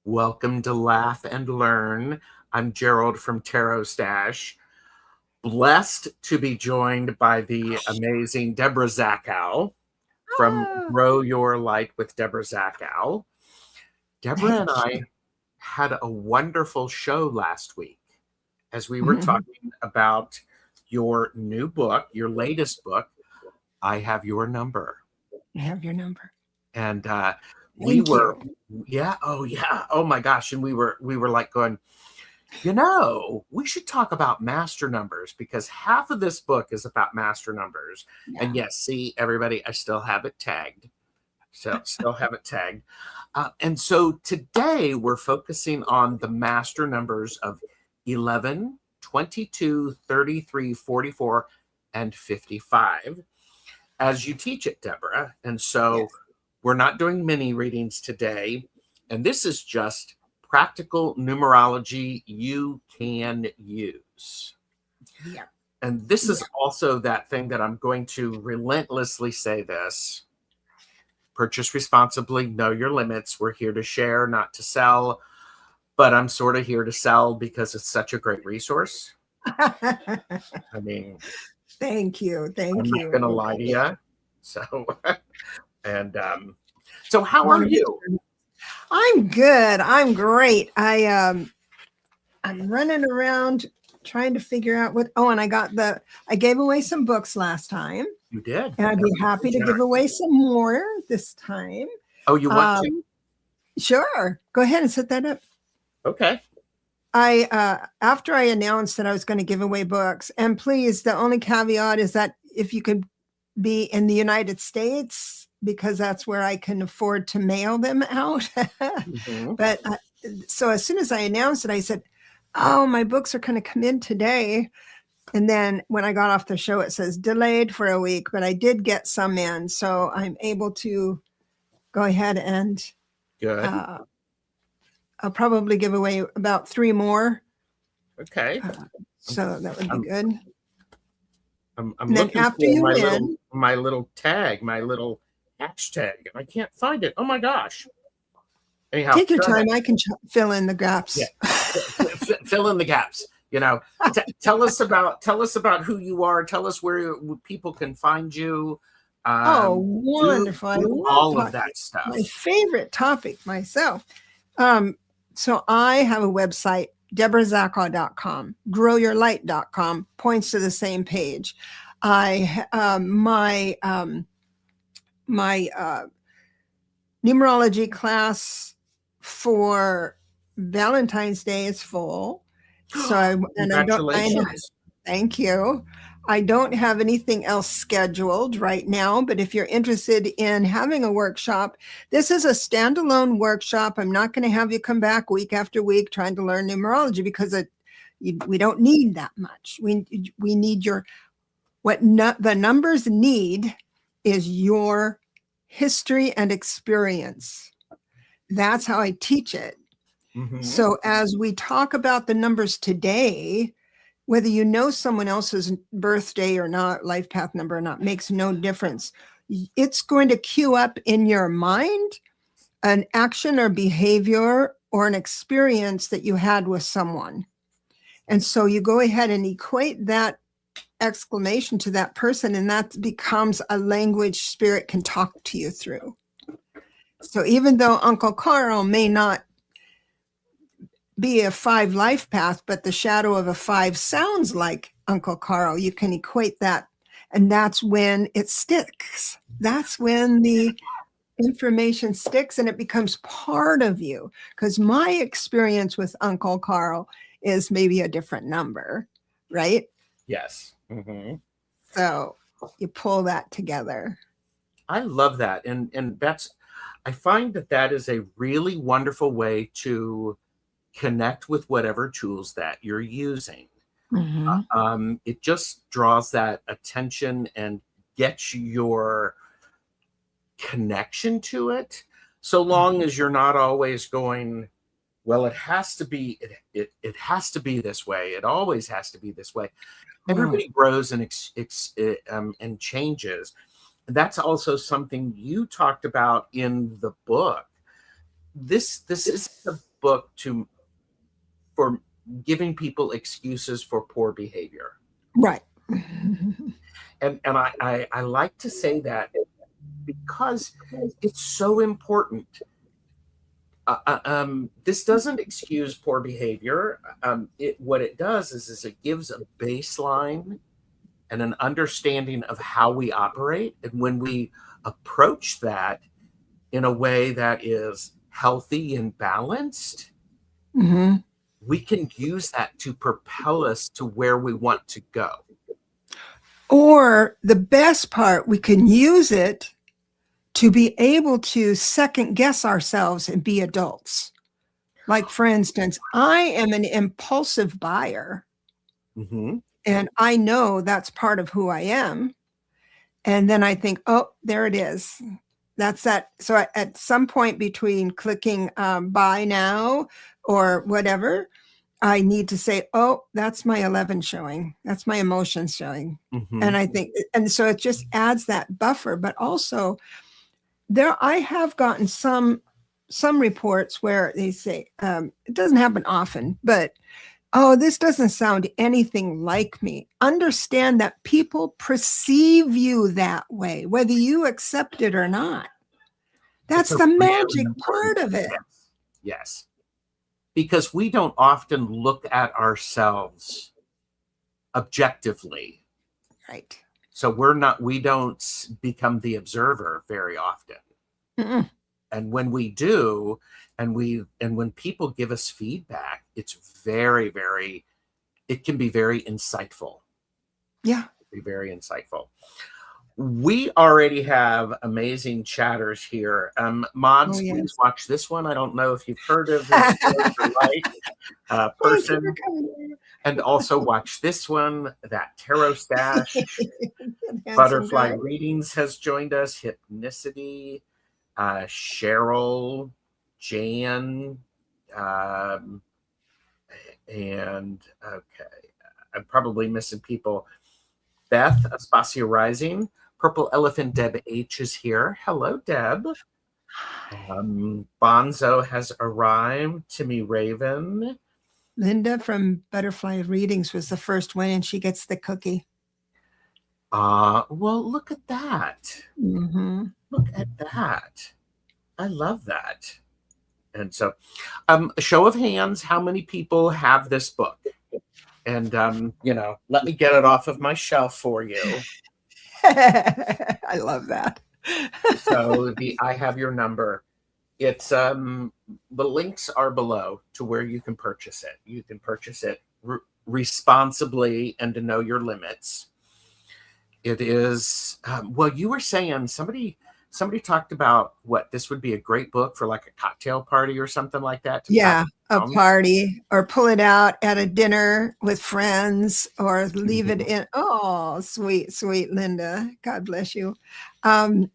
Welcome to Laugh and Learn. I'm Gerald from Tarot Stash. Blessed to be joined by the amazing Debra Zachau from Grow Your Light with Debra Zachau. Debra and I had a wonderful show last week as we were talking about your new book, your latest book, I Have Your Number. I have your number. And we were, oh my gosh. And we were like going, we should talk about master numbers because half of this book is about master numbers. Yeah. And yes, see, everybody, I still have it tagged. And so today we're focusing on the master numbers of 11, 22, 33, 44, and 55 as you teach it, Debra. And so yes. We're not doing mini readings today. And this is just practical numerology you can use. Yeah. And this is also that thing that I'm going to relentlessly say this. Purchase responsibly, know your limits. We're here to share, not to sell. But I'm sort of here to sell because it's such a great resource. I mean, thank you. I'm not going to lie to you. So, and so how are you? I'm good. I'm great. I'm running around trying to figure out what. Oh, and I gave away some books last time. You did. And I'd be happy to give away some more this time. Oh, you want to? Sure. Go ahead and set that up. Okay. After I announced that I was going to give away books, and please, the only caveat is that if you could be in the United States, because that's where I can afford to mail them out. But so as soon as I announced it, I said, oh, my books are going to come in today. And then when I got off the show, it says delayed for a week, but I did get some in. So I'm able to go ahead and good. I'll probably give away about 3 more. Okay. So that would be good. I'm looking for my little tag, my little hashtag. I can't find it. Oh my gosh. Anyhow, take your time. I can fill in the gaps. Yeah. Fill in the gaps. Tell us about who you are. Tell us where people can find you. Wonderful. Do all of that stuff. My favorite topic myself. So I have a website, DebraZachau.com, growyourlight.com, points to the same page. My numerology class for Valentine's Day is full. So thank you. I don't have anything else scheduled right now, but if you're interested in having a workshop, this is a standalone workshop. I'm not going to have you come back week after week trying to learn numerology because we don't need that much. We need the numbers need is your history and experience. That's how I teach it. Mm-hmm. So as we talk about the numbers today, whether you know someone else's birthday or not, life path number or not, makes no difference. It's going to queue up in your mind an action or behavior or an experience that you had with someone. And so you go ahead and equate that exclamation to that person, and that becomes a language spirit can talk to you through. So even though Uncle Carl may not be a 5 life path, but the shadow of a 5 sounds like Uncle Carl, you can equate that. And that's when it sticks. That's when the information sticks and it becomes part of you. Because my experience with Uncle Carl is maybe a different number, right? Yes. Mm-hmm. So you pull that together. I love that. And I find that is a really wonderful way to connect with whatever tools that you're using. Mm-hmm. It just draws that attention and gets your connection to it. So long as you're not always going, well, it has to be, it has to be this way. It always has to be this way. Everybody grows and changes. That's also something you talked about in the book. This is the book for giving people excuses for poor behavior. Right. And I like to say that because it's so important. This doesn't excuse poor behavior. What it does is it gives a baseline and an understanding of how we operate. And when we approach that in a way that is healthy and balanced, Mm-hmm. we can use that to propel us to where we want to go. Or the best part, we can use it to be able to second guess ourselves and be adults. Like, for instance, I am an impulsive buyer, Mm-hmm. and I know that's part of who I am. And then I think, oh, there it is. That's that. So at some point between clicking buy now or whatever, I need to say, oh, that's my 11 showing. That's my emotions showing. Mm-hmm. And I think, and so it just adds that buffer. But also I have gotten some reports where they say, it doesn't happen often, but, oh, this doesn't sound anything like me. Understand that people perceive you that way, whether you accept it or not. That's the magic part of it. Yes. Because we don't often look at ourselves objectively. Right. So we don't become the observer very often. Mm-mm. And when we do, and when people give us feedback, it's very, very, it can be very insightful. Yeah. Be very insightful. We already have amazing chatters here. Mods, please watch this one. I don't know if you've heard of this person. And also watch this one, that Tarot Stash. Butterfly Readings has joined us. Hypnicity, Cheryl, Jan, and okay, I'm probably missing people. Beth, Aspasia Rising. Purple Elephant Deb H is here. Hello, Deb. Bonzo has arrived. Timmy Raven. Linda from Butterfly Readings was the first one, and she gets the cookie. Well, look at that. Mm-hmm. Look at that. I love that. And so, a show of hands, how many people have this book? And, let me get it off of my shelf for you. I love that. So I have your number. It's the links are below to where you can purchase it. You can purchase it responsibly and to know your limits. It is well, you were saying somebody talked about what this would be a great book for like a cocktail party or something like that. Yeah, a party, or pull it out at a dinner with friends, or leave it in. Oh, sweet, sweet Linda. God bless you. And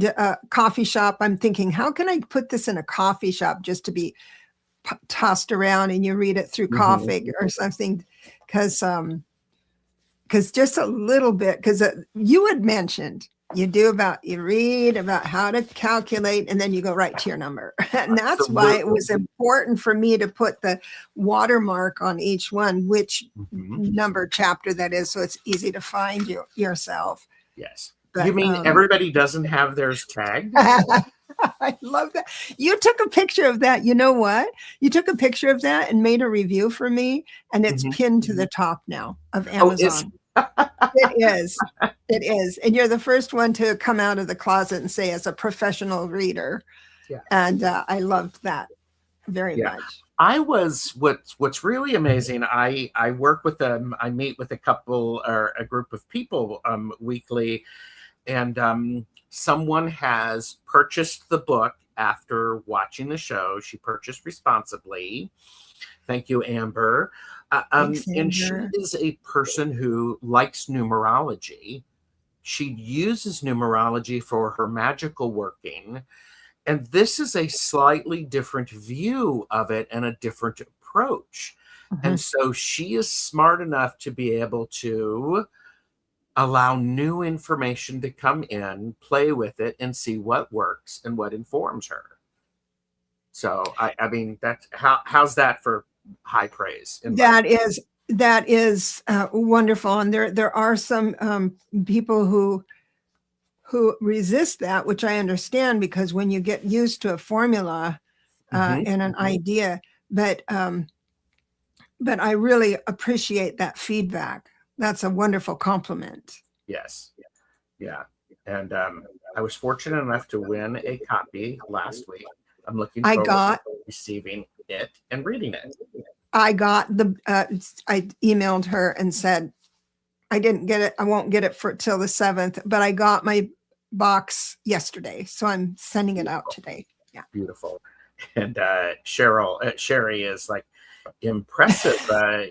a coffee shop. I'm thinking, how can I put this in a coffee shop just to be tossed around and you read it through coffee or something? Because just a little bit, because you had mentioned you read about how to calculate, and then you go right to your number. And that's why it was important for me to put the watermark on each one, which number chapter that is, so it's easy to find yourself. Yes. But, you mean everybody doesn't have theirs tagged? I love that. You took a picture of that. You know what? You took a picture of that and made a review for me, and it's pinned to the top now of Amazon. It is. It is. And you're the first one to come out of the closet and say, as a professional reader. Yeah. And I loved that very much. I was, what's really amazing, I work with them. I meet with a couple or a group of people weekly, and someone has purchased the book after watching the show. She purchased responsibly. Thank you, Amber. Thanks, and she is a person who likes numerology. She uses numerology for her magical working. And this is a slightly different view of it and a different approach. And so she is smart enough to be able to allow new information to come in, play with it, and see what works and what informs her. So I mean, that's how's that for high praise? That is wonderful. And there are some people who resist that, which I understand, because when you get used to a formula and an idea, but I really appreciate that feedback. That's a wonderful compliment. Yes. Yeah. And I was fortunate enough to win a copy last week. I'm looking forward to receiving it and reading it. I got I emailed her and said, I didn't get it. I won't get it till the 7th, but I got my box yesterday. So I'm sending it out today. Yeah. Beautiful. And Sherry is like, impressive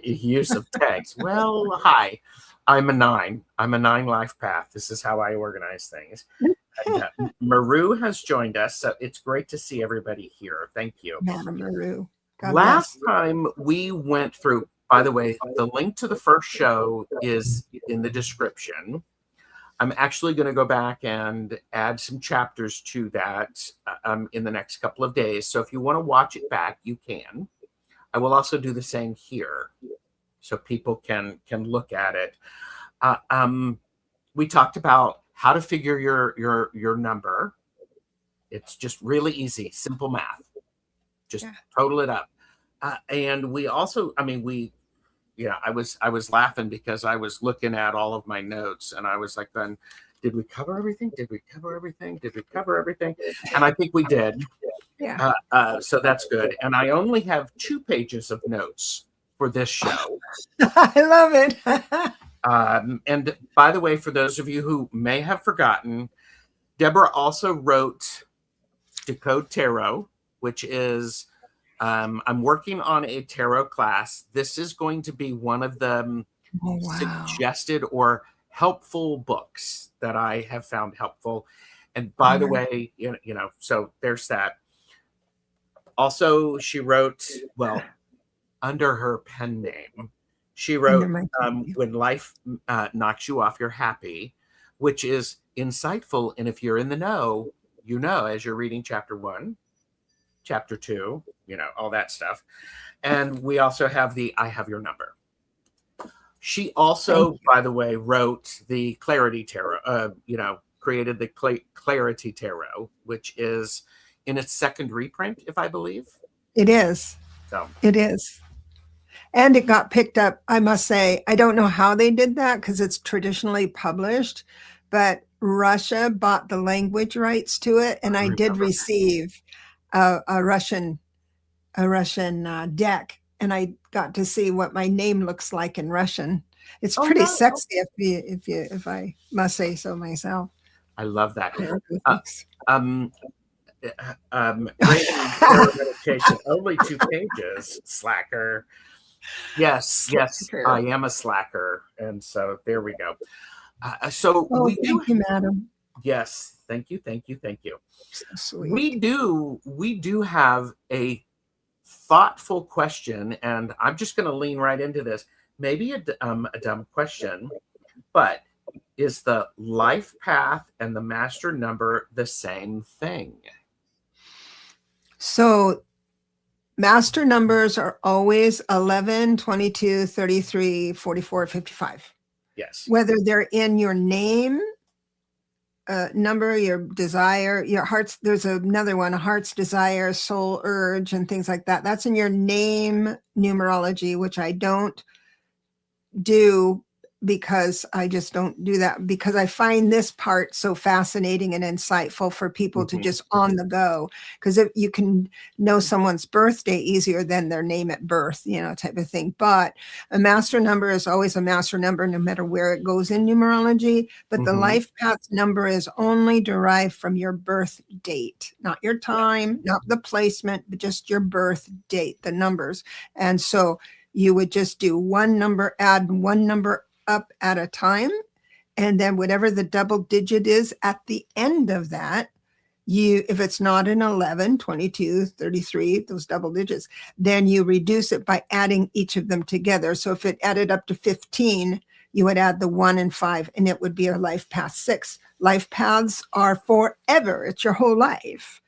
use of tags. Well, hi, I'm a 9. I'm a 9 life path. This is how I organize things. And, Maru has joined us, so it's great to see everybody here. Thank you, Madam Maru. Last time we went through, by the way, the link to the first show is in the description. I'm actually going to go back and add some chapters to that in the next couple of days. So if you want to watch it back, you can. I will also do the same here, so people can look at it. We talked about how to figure your number. It's just really easy, simple math. Just total it up. And we also, I mean, I was laughing because I was looking at all of my notes and I was like, then did we cover everything? Did we cover everything? Did we cover everything? And I think we did. Yeah. So that's good. And I only have 2 pages of notes for this show. I love it. And by the way, for those of you who may have forgotten, Debra also wrote Decode Tarot, which is, I'm working on a tarot class. This is going to be one of the suggested or helpful books that I have found helpful. And by the way, so there's that. Also, she wrote, well, under her pen name, she wrote, When Life Knocks You Off, You're Happy, which is insightful. And if you're in the know, as you're reading chapter 1, chapter 2, all that stuff. And we also have the I Have Your Number. She also, by the way, wrote the Clarity Tarot, created the Clarity Tarot, which is in its 2nd reprint, if I believe. It is. So it is. And it got picked up, I must say. I don't know how they did that because it's traditionally published, but Russia bought the language rights to it. And I did receive a Russian deck, and I got to see what my name looks like in Russian. It's pretty sexy, if I must say so myself. I love that. Meditation, only 2 pages, slacker. Yes, I am a slacker, and so there we go. So thank you, madam. Yes, thank you. So sweet. We do have a thoughtful question, and I'm just going to lean right into this. Maybe a dumb question, but is the life path and the master number the same thing? So master numbers are always 11, 22, 33, 44, 55. Yes. Whether they're in your name, number, your desire, your heart's, there's another one, a heart's desire, soul urge, and things like that. That's in your name numerology, which I don't do because I just don't do that, because I find this part so fascinating and insightful for people to just on the go, because you can know someone's birthday easier than their name at birth, type of thing. But a master number is always a master number, no matter where it goes in numerology. But the life path number is only derived from your birth date, not your time, not the placement, but just your birth date, the numbers. And so you would just do one number, add one number up at a time, and then whatever the double digit is at the end of that, if it's not an 11, 22, 33, those double digits, then you reduce it by adding each of them together. So if it added up to 15, you would add the 1 and 5, and it would be a life path 6. Life paths are forever. It's your whole life.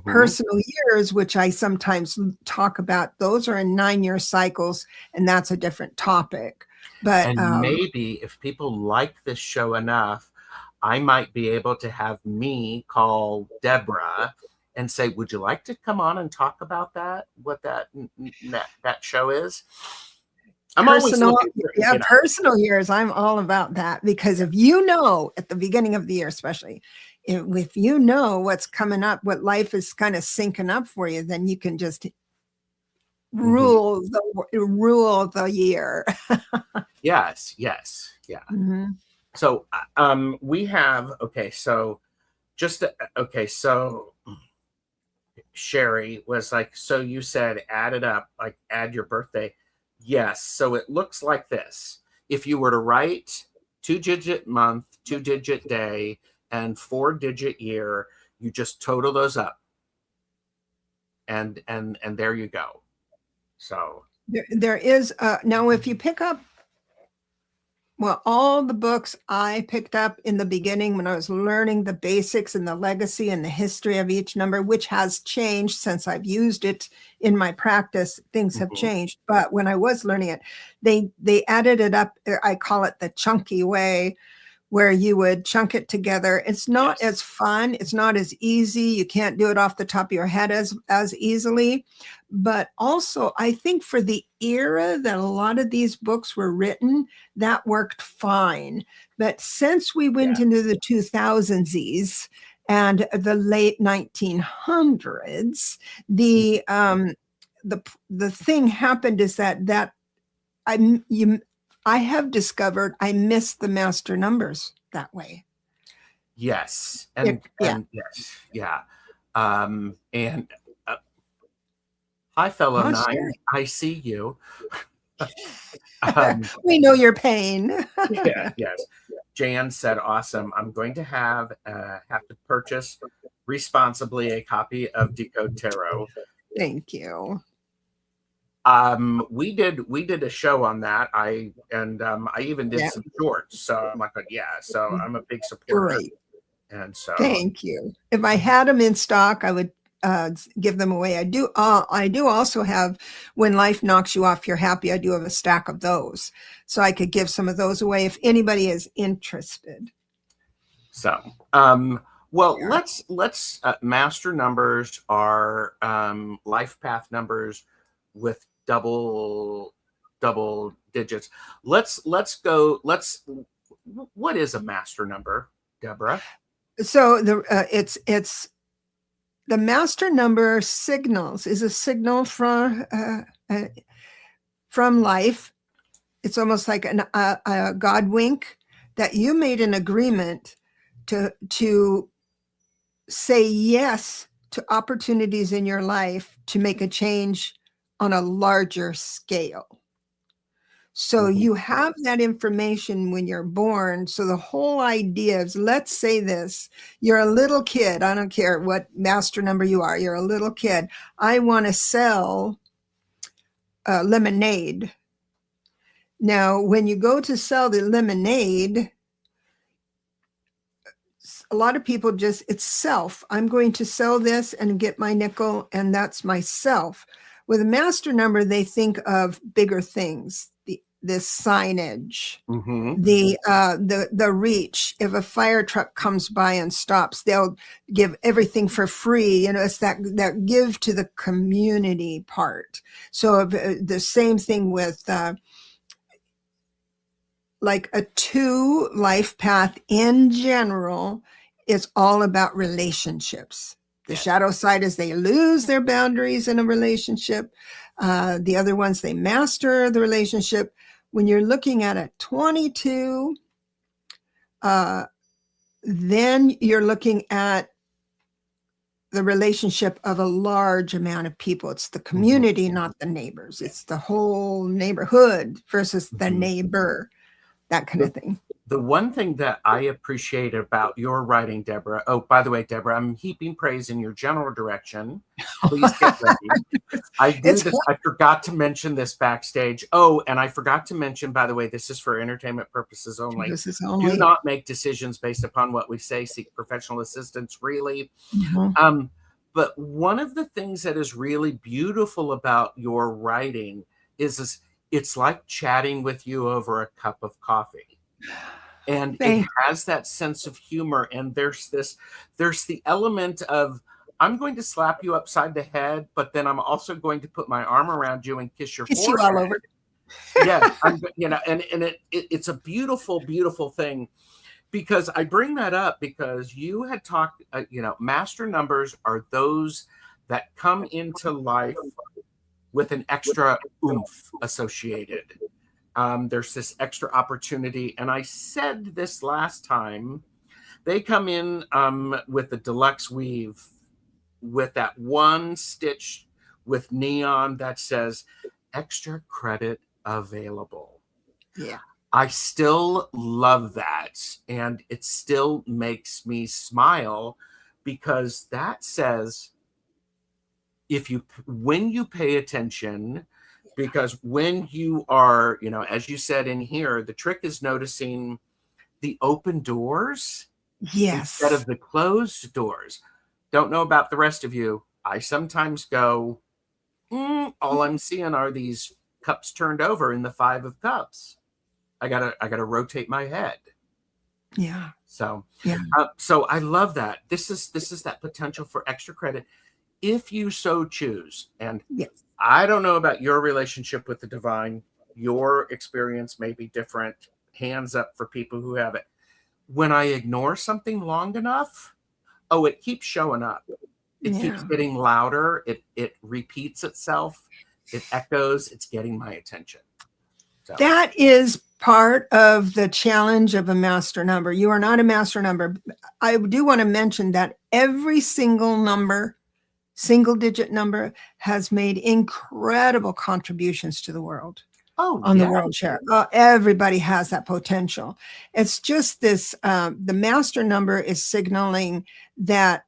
personal years, which I sometimes talk about, those are in 9-year cycles, and that's a different topic. But and maybe if people like this show enough, I might be able to have me call Debra and say, would you like to come on and talk about that, what that show is? I'm always looking for, personal years. I'm all about that, because if you know at the beginning of the year, especially if you know what's coming up, what life is kind of syncing up for you, then you can just rule the year. Yes. Yeah. So we have, so Sherry was like, so you said add it up, like add your birthday. Yes. So it looks like this. If you were to write 2-digit month, 2-digit day, and 4-digit year, you just total those up. And there you go. So there is now, if you pick up, well, all the books I picked up in the beginning when I was learning the basics and the legacy and the history of each number, which has changed since I've used it in my practice, things have changed. But when I was learning it, they added it up. I call it the chunky way, where you would chunk it together. It's not as fun. It's not as easy. You can't do it off the top of your head as easily. But also, I think for the era that a lot of these books were written, that worked fine. But since we went into the 2000s and the late 1900s, the thing happened is that I have discovered I miss the master numbers that way. Yes. And yes. Yeah. And hi, fellow 9. I see you. We know your pain. Yes. Jan said, awesome. I'm going to have to purchase responsibly a copy of Decode Tarot. Thank you. We did a show on that. I even did some shorts. So I'm like, so I'm a big supporter. Great. And so thank you. If I had them in stock, I would give them away. I do also have When Life Knocks You Off You're Happy. I do have a stack of those, so I could give some of those away if anybody is interested. So let's master numbers are life path numbers with double digits. What is a master number, Debra? So it's the master number signals is a signal from life. It's almost like a God wink that you made an agreement to say yes to opportunities in your life to make a change on a larger scale. So you have that information when you're born. So the whole idea is, let's say this, you're a little kid. I don't care what master number you are. You're a little kid. I want to sell lemonade. Now, when you go to sell the lemonade, a lot of people it's self. I'm going to sell this and get my nickel, and that's myself. With a master number, they think of bigger things, the signage, the reach. If a fire truck comes by and stops, they'll give everything for free. It's that give to the community part. So the same thing with like a 2 life path in general is all about relationships. The shadow side is they lose their boundaries in a relationship. The other ones, they master the relationship. When you're looking at a 22, then you're looking at the relationship of a large amount of people. It's the community, not the neighbors. It's the whole neighborhood versus the neighbor, that kind of thing. The one thing that I appreciate about your writing, Debra, oh, by the way, Debra, I'm heaping praise in your general direction. Please get ready. I forgot to mention this backstage. Oh, and I forgot to mention, by the way, this is for entertainment purposes only. Do not make decisions based upon what we say. Seek professional assistance, really. But one of the things that is really beautiful about your writing is it's like chatting with you over a cup of coffee. And it has that sense of humor. And there's the element of, I'm going to slap you upside the head, but then I'm also going to put my arm around you and kiss your forehead. You all over. Yes, and it's a beautiful, beautiful thing. Because I bring that up because you had talked, master numbers are those that come into life with an extra oomph associated. There's this extra opportunity. And I said this last time, they come in with the deluxe weave with that one stitch with neon that says extra credit available. Yeah. I still love that. And it still makes me smile because that says, when you pay attention, because when you are, as you said in here, the trick is noticing the open doors instead of the closed doors. Don't know about the rest of you. I sometimes go, all I'm seeing are these cups turned over in the 5 of cups. I gotta rotate my head. Yeah. So I love that. This is that potential for extra credit if you so choose. And I don't know about your relationship with the divine. Your experience may be different. Hands up for people who have it. When I ignore something long enough, it keeps showing up. It keeps getting louder. It repeats itself. It echoes. It's getting my attention. So. That is part of the challenge of a master number. You are not a master number. I do want to mention that every single number, single digit number, has made incredible contributions to the world. On the world share. Everybody has that potential. It's just this, the master number is signaling that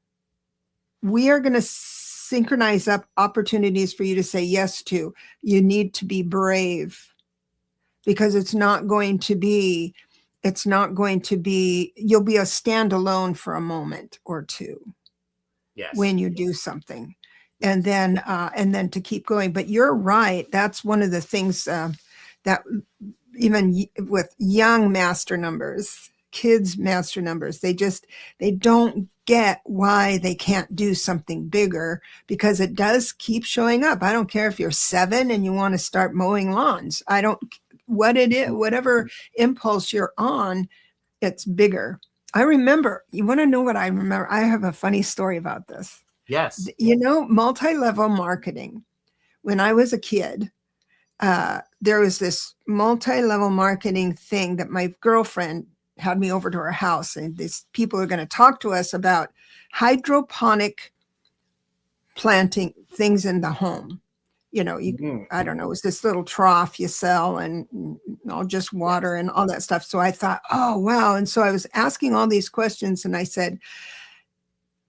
we are going to synchronize up opportunities for you to say yes to. You need to be brave. Because it's not going to be, you'll be a standalone for a moment or two. Yes. When you do something, and then to keep going. But you're right. That's one of the things that even with young master numbers, kids master numbers, they don't get why they can't do something bigger, because it does keep showing up. I don't care if you're 7 and you want to start mowing lawns. I don't, what it is, whatever impulse you're on, it's bigger. I remember, you want to know what I remember? I have a funny story about this. Yes. Multi-level marketing. When I was a kid, there was this multi-level marketing thing that my girlfriend had me over to her house, and these people are going to talk to us about hydroponic planting things in the home. I don't know, it was this little trough you sell and just water and all that stuff. So I thought, oh, wow. And so I was asking all these questions, and I said,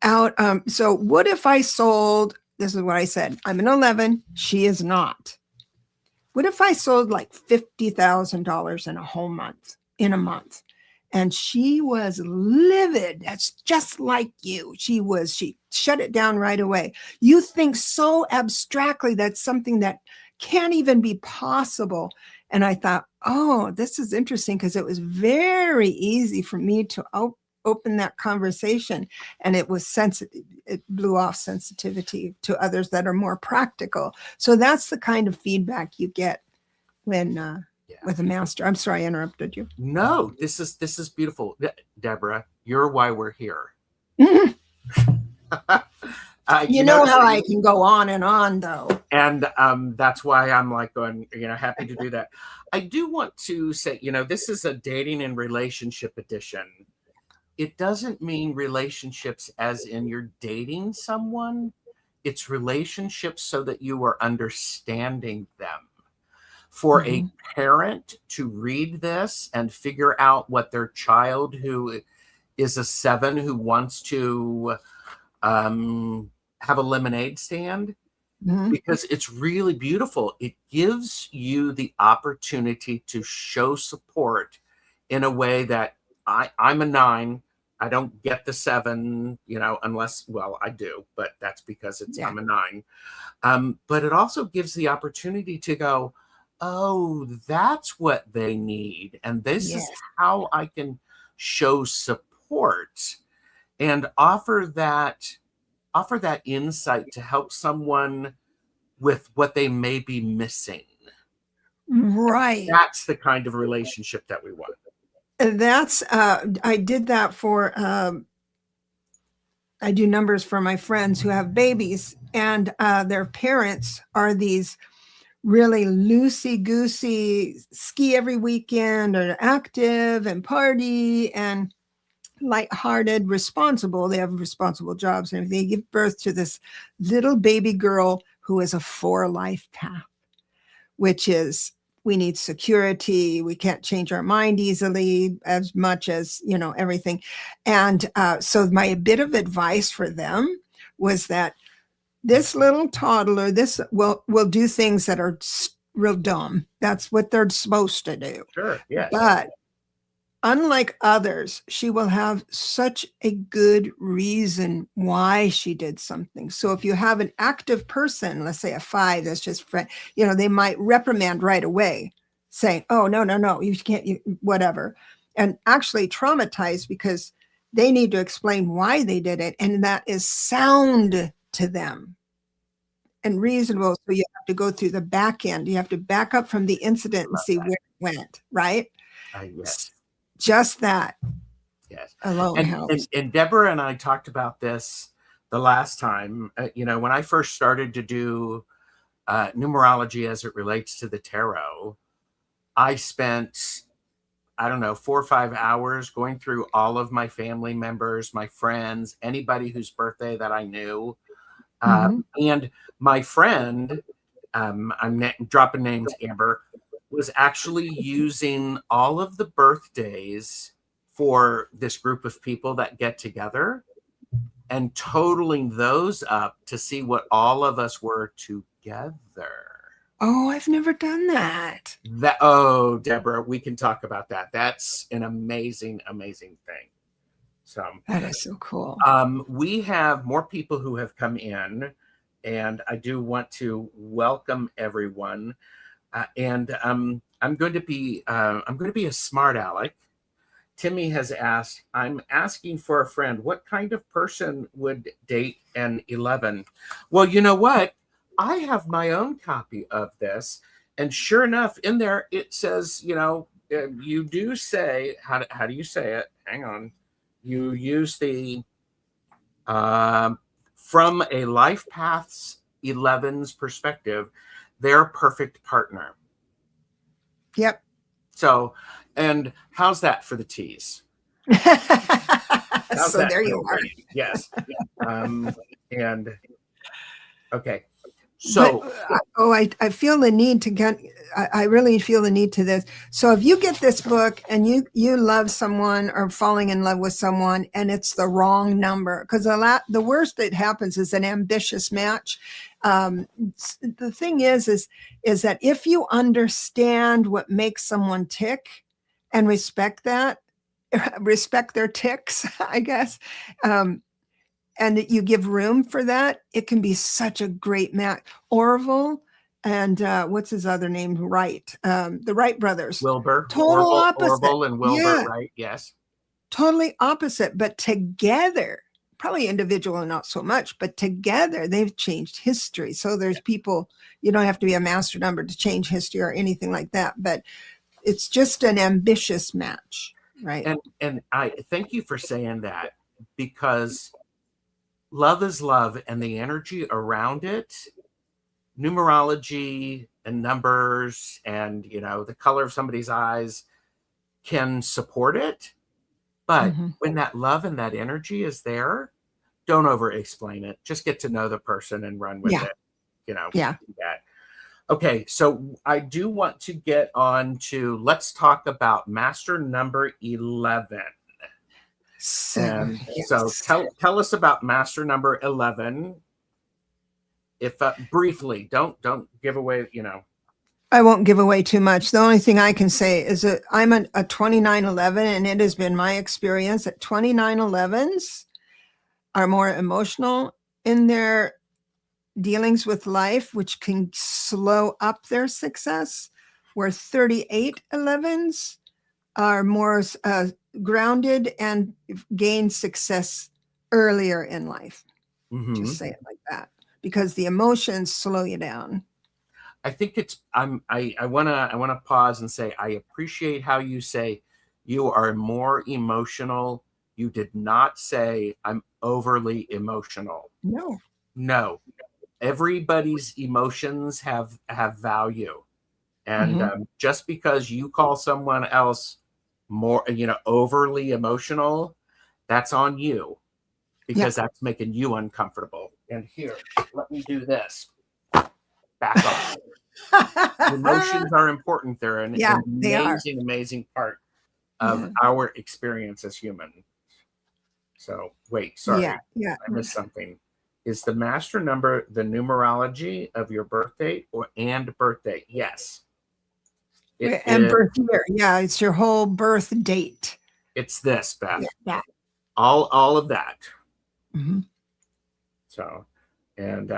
so what if I sold, this is what I said, I'm an 11, she is not. What if I sold like $50,000 in a month? And she was livid. That's just like you. She shut it down right away. You think so abstractly that's something that can't even be possible. And I thought, oh, this is interesting, because it was very easy for me to open that conversation. And it was sensitive. It blew off sensitivity to others that are more practical. So that's the kind of feedback you get when with a master. I'm sorry I interrupted you. No, this is beautiful. Debra, you're why we're here. You know how I can go on and on, though. And that's why I'm like going, happy to do that. I do want to say, this is a dating and relationship edition. It doesn't mean relationships as in you're dating someone. It's relationships so that you are understanding them. For a parent to read this and figure out what their child, who is a 7, who wants to have a lemonade stand, because it's really beautiful. It gives you the opportunity to show support in a way that I'm a 9. I don't get the 7, unless, well, I do, but that's because I'm a 9. But it also gives the opportunity to go, oh, that's what they need. And this is how I can show support and offer that insight to help someone with what they may be missing. Right. That's the kind of relationship that we want. That's I did that for I do numbers for my friends who have babies, and their parents are these really loosey-goosey, ski every weekend, are active and party and lighthearted, responsible. They have responsible jobs, and they give birth to this little baby girl who is a 4 life path, which is, we need security. We can't change our mind easily as much as, everything. And so my bit of advice for them was that this little toddler, this will do things that are real dumb. That's what they're supposed to do. Sure, yes. But unlike others, she will have such a good reason why she did something. So if you have an active person, let's say a 5, that's just, they might reprimand right away, saying, oh, no, you can't, whatever. And actually traumatized because they need to explain why they did it. And that is sound to them and reasonable. So you have to go through the back end. You have to back up from the incident and see where it went, right? Yes. Just that. Yes. Alone helps. And Debra and I talked about this the last time. When I first started to do numerology as it relates to the tarot, I spent, I don't know, 4 or 5 hours going through all of my family members, my friends, anybody whose birthday that I knew. And my friend, I'm dropping names, Amber, was actually using all of the birthdays for this group of people that get together and totaling those up to see what all of us were together. Oh, I've never done that. Oh, Debra, we can talk about that. That's an amazing, amazing thing. So that is so cool. We have more people who have come in, and I do want to welcome everyone. And I'm going to be a smart aleck. Timmy has asked, I'm asking for a friend. What kind of person would date an 11? Well, you know what? I have my own copy of this, and sure enough, in there it says, you do say, how do you say it? Hang on. You use the from a life path's 11's perspective, their perfect partner. Yep. So, and how's that for the tease? So there you are. Yes. And okay. So, I feel the need to get, I really feel the need to this. So if you get this book and you love someone or falling in love with someone and it's the wrong number, because the worst that happens is an ambitious match. The thing is that if you understand what makes someone tick and respect their ticks, I guess, and that you give room for that, it can be such a great match. Orville and what's his other name? Wright, the Wright brothers. Wilbur. Total opposite. Orville and Wilbur, right? Yes. Totally opposite, but together, probably individual and not so much, but together they've changed history. So there's people, you don't have to be a master number to change history or anything like that, but it's just an ambitious match, right? And I thank you for saying that, because love is love, and the energy around it, numerology and numbers and, the color of somebody's eyes can support it. But when that love and that energy is there, don't over explain it. Just get to know the person and run with it. Yeah. Okay. So I do want to get on to, let's talk about master number 11. So tell us about master number 11. If briefly, don't give away, I won't give away too much. The only thing I can say is that I'm a 2911, and it has been my experience that 2911s are more emotional in their dealings with life, which can slow up their success, where 3811s are more grounded and gain success earlier in life. Just say it like that, because the emotions slow you down. I think it's I wanna pause and say I appreciate how you say you are more emotional. You did not say I'm overly emotional. No. Everybody's emotions have value. And just because you call someone else more, overly emotional, that's on you, because that's making you uncomfortable. And here, let me do this. Back off. Emotions are important. They're an amazing part of our experience as human. So wait, sorry. I missed something. Is the master number the numerology of your birthday and birthday? Yes. And birth year. Yeah, it's your whole birth date. It's this, Beth. All of that. So, and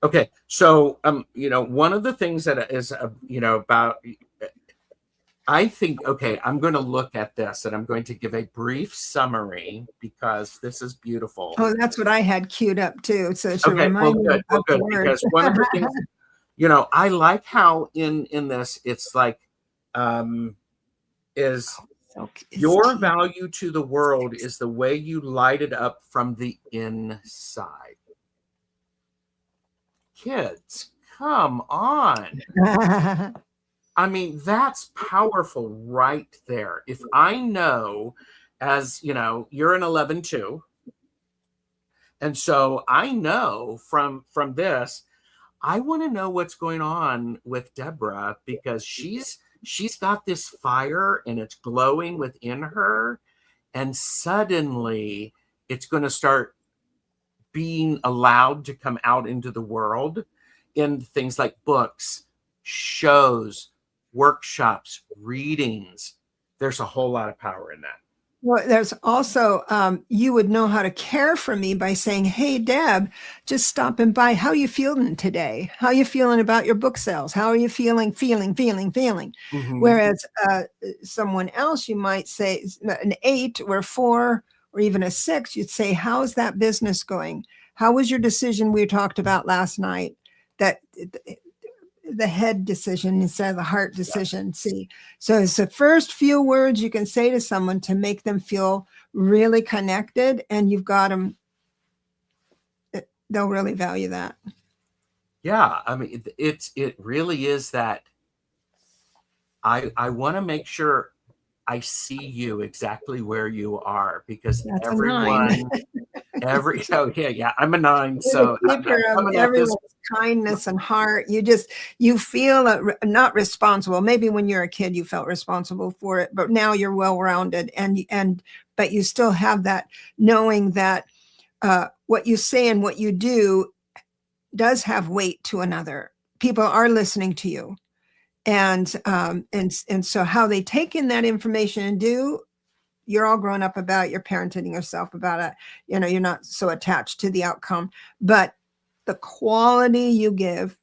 okay. So one of the things that is about, I think, okay, I'm going to look at this and I'm going to give a brief summary because this is beautiful. Oh, that's what I had queued up too. So to remind me of the word. Because one of the things, I like how in this, it's like, your value to the world is the way you light it up from the inside. Kids, come on. I mean, that's powerful right there. If I know, as you're an 11 too, and so I know from this, I want to know what's going on with Debra, because she's got this fire and it's glowing within her, and suddenly it's going to start being allowed to come out into the world in things like books, shows, workshops, readings. There's a whole lot of power in that. Well, there's also, you would know how to care for me by saying, hey, Deb, just stopping by. How are you feeling today? How are you feeling about your book sales? How are you feeling? Whereas someone else, you might say an 8 or a 4 or even a 6, you'd say, how's that business going? How was your decision we talked about last night? That the head decision instead of the heart decision. See, so it's the first few words you can say to someone to make them feel really connected, and you've got them. They'll really value that. Yeah, I mean, it really is that. I want to make sure I see you exactly where you are, because that's everyone. I'm a 9. So everyone's kindness and heart. You feel not responsible. Maybe when you're a kid you felt responsible for it, but now you're well-rounded, but you still have that knowing that what you say and what you do does have weight to another. People are listening to you, and so how they take in that information and do. You're all grown up about, you're parenting yourself about it. You're not so attached to the outcome, but the quality you give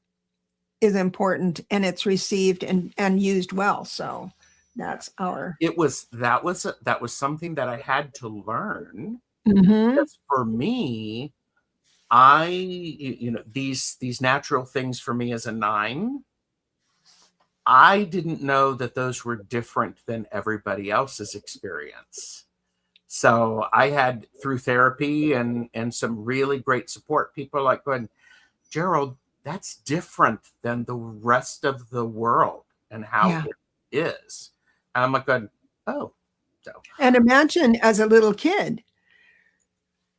is important, and it's received and used well. So that's that was something that I had to learn. Because for me, these natural things for me as a 9, I didn't know that those were different than everybody else's experience. So I had, through therapy and some really great support, people like going, Gerald, that's different than the rest of the world and how it is. And I'm like, going, oh. So. And imagine as a little kid,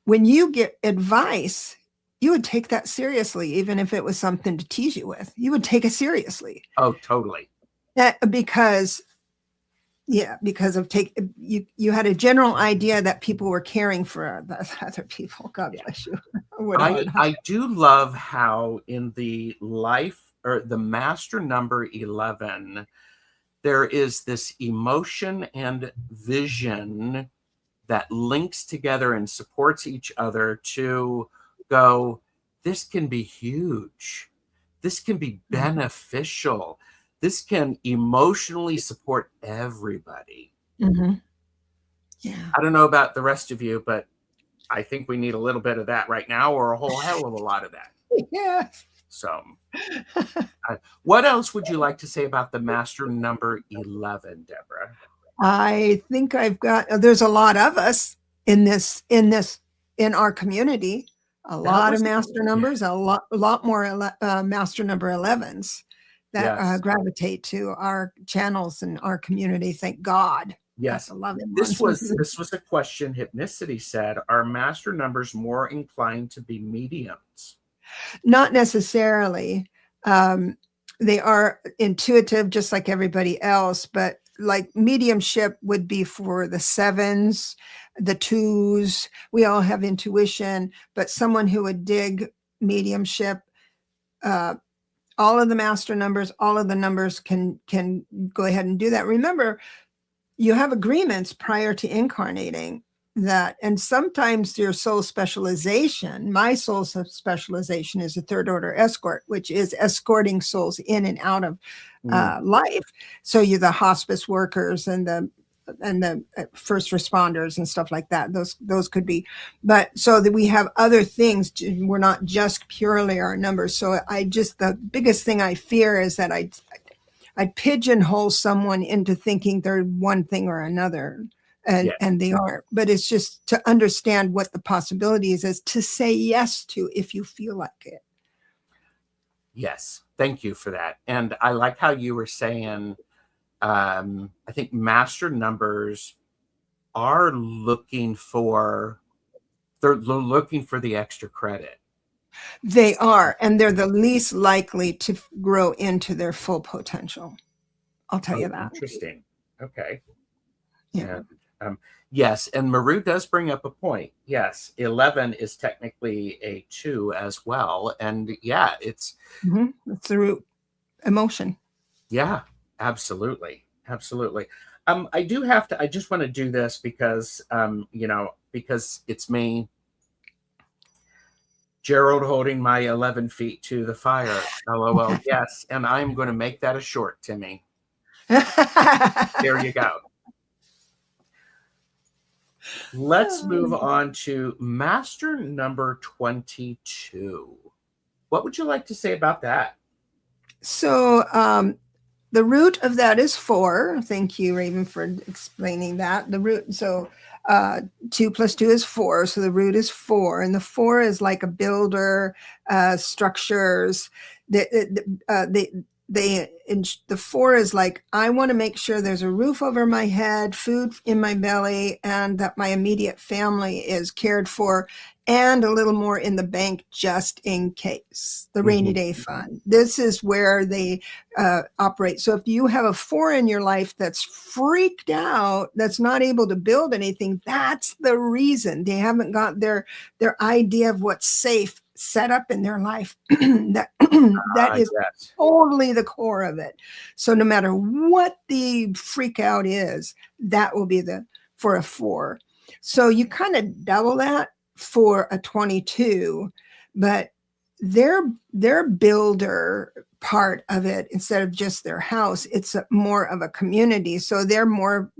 when you get advice, you would take that seriously, even if it was something to tease you with. You would take it seriously. Oh, totally. Because Yeah, because of you had a general idea that people were caring for the other people. God bless you. I do love how in the life or the master number 11, there is this emotion and vision that links together and supports each other to go, this can be huge. This can be beneficial. This can emotionally support everybody. Mm-hmm. Yeah. I don't know about the rest of you, but I think we need a little bit of that right now, or a whole hell of a lot of that. Yeah. So what else would you like to say about the master number 11, Deborah? I think there's a lot of us in our community, a lot of master numbers, a lot more master number 11s that gravitate to our channels and our community. Thank God. Yes. This was a question Hypnicity said. Are master numbers more inclined to be mediums? Not necessarily. They are intuitive just like everybody else, but like mediumship would be for the 7s, the 2s. We all have intuition, but someone who would dig mediumship, all of the master numbers, all of the numbers can go ahead and do that. Remember, you have agreements prior to incarnating that, and sometimes your soul specialization, my soul specialization is a third order escort, which is escorting souls in and out of life. So you're the hospice workers and the first responders and stuff like that. Those could be, but so that we have other things. We're not just purely our numbers. So the biggest thing I fear is that I'd pigeonhole someone into thinking they're one thing or another, and they aren't. But it's just to understand what the possibilities is to say yes to if you feel like it. Yes, thank you for that. And I like how you were saying, I think master numbers are looking for the extra credit. They are, and they're the least likely to grow into their full potential. I'll tell you that. Interesting. Okay. Yeah. Yes, and Maru does bring up a point. Yes, 11 is technically a 2 as well, and it's it's the root emotion. Yeah, absolutely. I just want to do this because because it's me, Gerald, holding my 11 feet to the fire. LOL. Yes, and I'm going to make that a short, Timmy. There you go. Let's move on to master number 22. What would you like to say about that? So the root of that is 4. Thank you, Raven, for explaining that. The root, so 2 plus 2 is 4. So the root is 4. And the 4 is like a builder, structures. The 4 is like, I want to make sure there's a roof over my head, food in my belly, and that my immediate family is cared for, and a little more in the bank just in case. The rainy day fund. This is where they operate. So if you have a 4 in your life that's freaked out, that's not able to build anything, that's the reason. They haven't got their idea of what's safe set up in their life. that is totally the core of it. So no matter what the freak out is, that will be for a 4. So you kind of double that for a 22, but their builder part of it, instead of just their house, it's more of a community. So they're more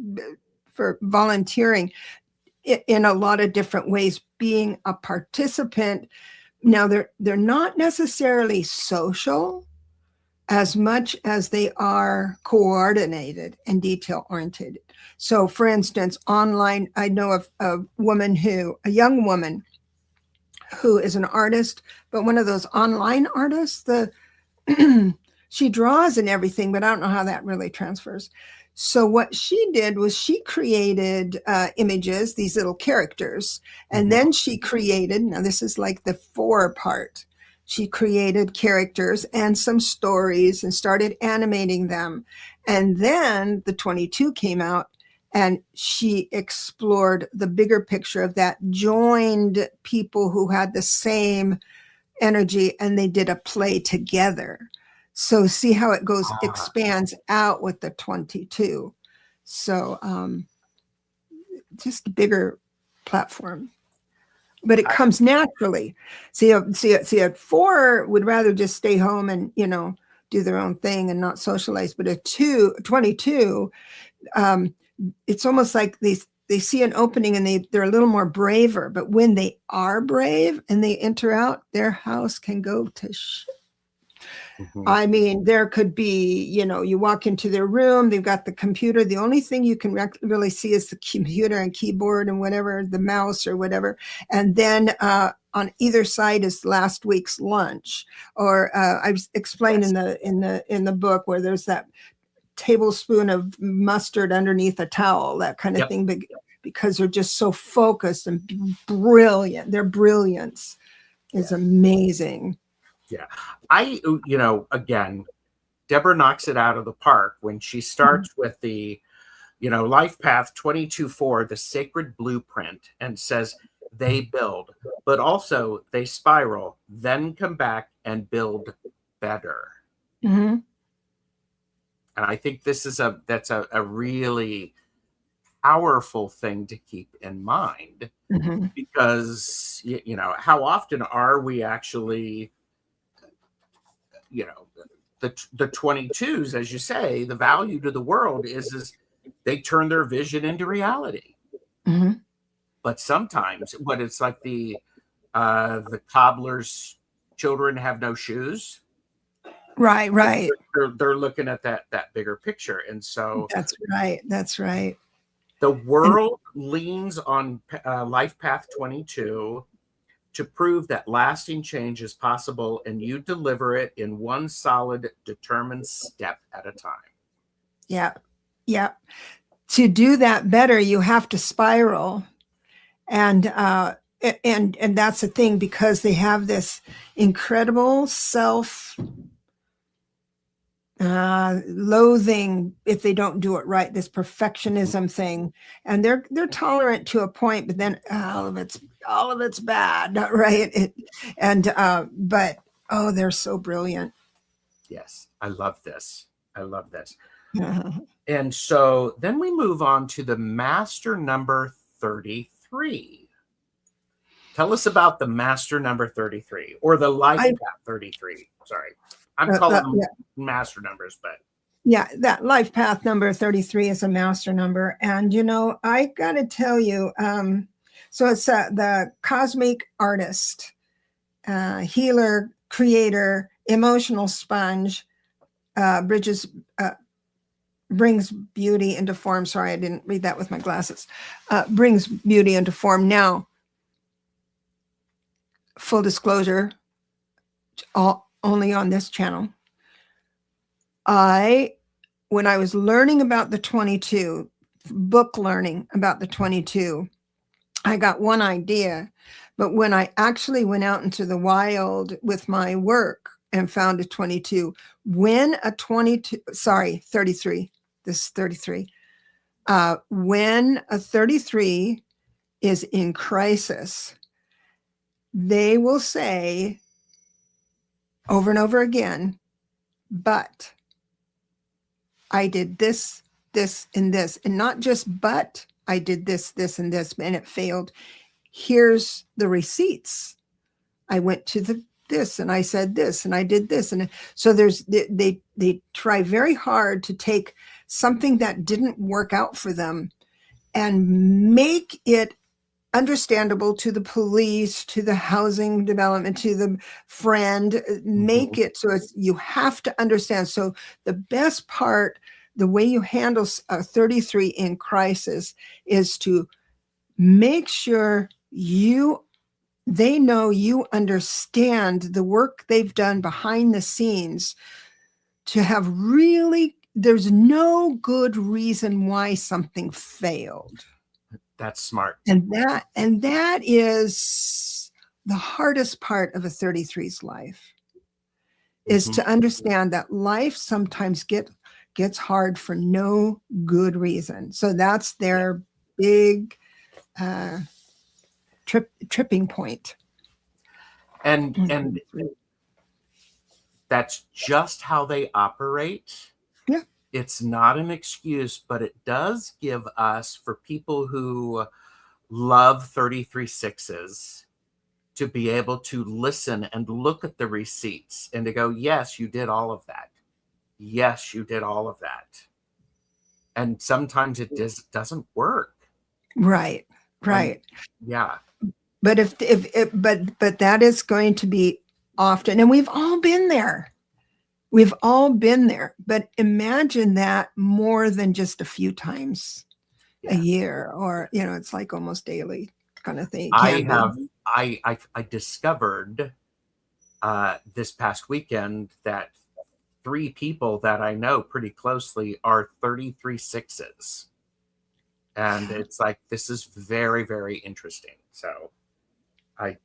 for volunteering in a lot of different ways, being a participant. Now they're not necessarily social as much as they are coordinated and detail oriented. So for instance, online, I know of a young woman who is an artist, but one of those online artists, she draws and everything, but I don't know how that really transfers. So what she did was she created images, these little characters, and then she created, now this is like the 4 part, She created characters and some stories and started animating them. And then the 22 came out, and she explored the bigger picture of that, joined people who had the same energy, and they did a play together. So see how it goes, expands out with the 22. So just a bigger platform. But it comes naturally. See, a 4 would rather just stay home and, do their own thing and not socialize. But a 22, it's almost like they see an opening and they're a little more braver. But when they are brave and they enter out, their house can go to shit. I mean, there could be, you walk into their room, they've got the computer. The only thing you can really see is the computer and keyboard and whatever, the mouse or whatever. And then on either side is last week's lunch. Or I've explained in the book where there's that tablespoon of mustard underneath a towel, that kind of thing, because they're just so focused and brilliant. Their brilliance is amazing. Yeah. Again, Debra knocks it out of the park when she starts with the, life path 22-4, the sacred blueprint, and says they build, but also they spiral, then come back and build better. And I think that's a really powerful thing to keep in mind, because, how often are we actually, the 22s, as you say, the value to the world is they turn their vision into reality. But sometimes what it's like the cobbler's children have no shoes. Right. They're looking at that bigger picture. And so that's right. The world leans on life path 22 to prove that lasting change is possible, and you deliver it in one solid, determined step at a time. Yeah. To do that better, you have to spiral. And that's the thing, because they have this incredible self loathing if they don't do it right, this perfectionism thing, and they're tolerant to a point, but then all of it's bad, right? But they're so brilliant. Yes, I love this. And so then we move on to the master number 33. Tell us about the master number 33, or the life path 33. Sorry, I'm calling them master numbers, but that life path number 33 is a master number. And I gotta tell you, so it's the cosmic artist, healer, creator, emotional sponge, brings beauty into form. Sorry, I didn't read that with my glasses. Brings beauty into form. Now, full disclosure, only on this channel. When I was learning about the 22, book learning about the 22, I got one idea, but when I actually went out into the wild with my work and found a 22, when a 33, this is 33, when a 33 is in crisis, they will say over and over again, but I did this, this, and this. And not just, but I did this, this, and this, and it failed. Here's the receipts. I went to this, and I said this, and I did this. And so they try very hard to take something that didn't work out for them and make it understandable to the police, to the housing development, to the friend, make it so you have to understand. So the best part, the way you handle a 33 in crisis, is to make sure they know you understand the work they've done behind the scenes, to have there's no good reason why something failed. That's smart. And that is the hardest part of a 33's life is to understand that life sometimes gets hard for no good reason. So that's their big tripping point. And that's just how they operate. Yeah. It's not an excuse, but it does give us, for people who love 33 sixes, to be able to listen and look at the receipts and to go, yes, you did all of that. Yes, you did all of that. And sometimes it just doesn't work. Right. And, yeah. But but that is going to be often, and we've all been there. We've all been there. But imagine that more than just a few times a year, or it's like almost daily kind of thing. I discovered this past weekend that 3 people that I know pretty closely are 33 sixes. And it's like, this is very, very interesting. So I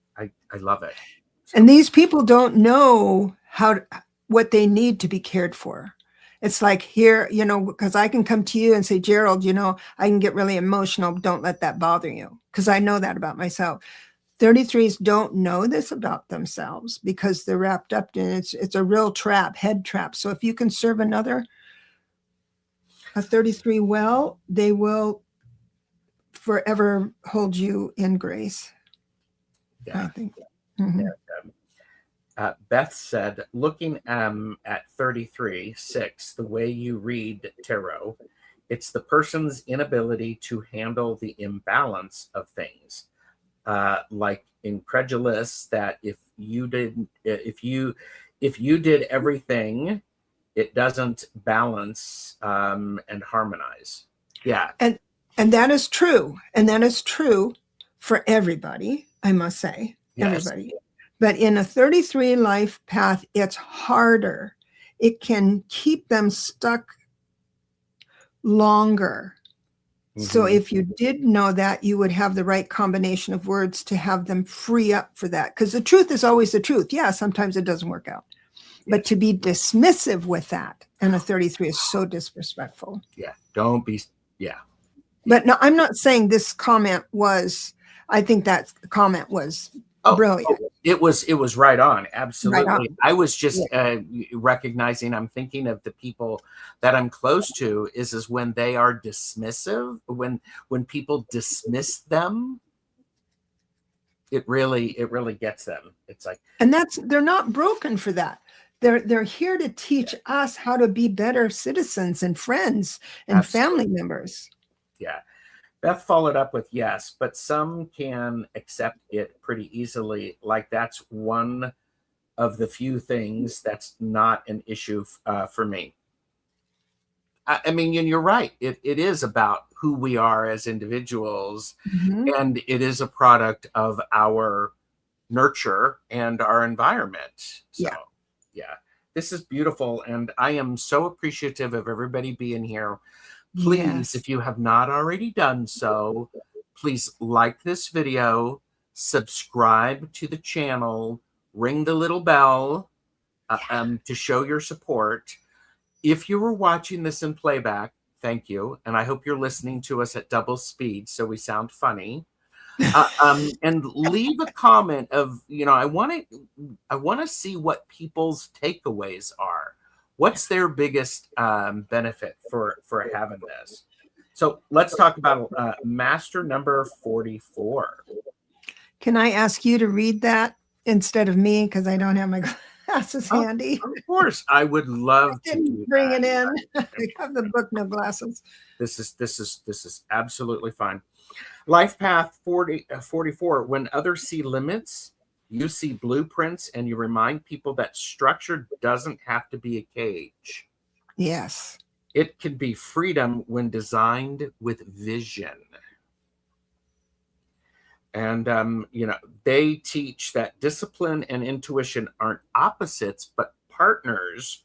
love it. So. And these people don't know what they need to be cared for. It's like here, because I can come to you and say, Gerald, I can get really emotional. Don't let that bother you. Because I know that about myself. 33s don't know this about themselves because they're wrapped up in it. It's a real trap, head trap. So if you can serve a 33 well, they will forever hold you in grace. Yeah. I think. Yeah. Beth said, looking at 33-6, the way you read tarot, it's the person's inability to handle the imbalance of things. Like incredulous that if you did everything, it doesn't balance and harmonize. Yeah. And that is true. And that is true for everybody, I must say. Yes. Everybody. But in a 33 life path, it's harder. It can keep them stuck longer. So if you did know that, you would have the right combination of words to have them free up for that. Because the truth is always the truth. Yeah, sometimes it doesn't work out. But to be dismissive with that, and a 33 is so disrespectful. Yeah, don't be, yeah. But no, I'm not saying this comment was, I think that comment was brilliant. It was right on. Absolutely. Right on. I was just recognizing, I'm thinking of the people that I'm close to is when they are dismissive, when people dismiss them, it really gets them. It's like, and they're not broken for that. They're here to teach us how to be better citizens and friends and family members. Yeah. Beth followed up with yes, but some can accept it pretty easily. Like that's one of the few things that's not an issue for me. I mean, and you're right. It is about who we are as individuals, and it is a product of our nurture and our environment. So, yeah, this is beautiful, and I am so appreciative of everybody being here. Please, if you have not already done so, please like this video, subscribe to the channel, ring the little bell to show your support. If you were watching this in playback, thank you. And I hope you're listening to us at double speed so we sound funny. And leave a comment of, I want to see what people's takeaways are. What's their biggest benefit for having this? So let's talk about master number 44. Can I ask you to read that instead of me? Because I don't have my glasses handy. Of course, I would love to bring it in. I have the book, no glasses. This is absolutely fine. Life path 44. When others see limits, you see blueprints, and you remind people that structure doesn't have to be a cage. Yes. It can be freedom when designed with vision. And, they teach that discipline and intuition aren't opposites, but partners,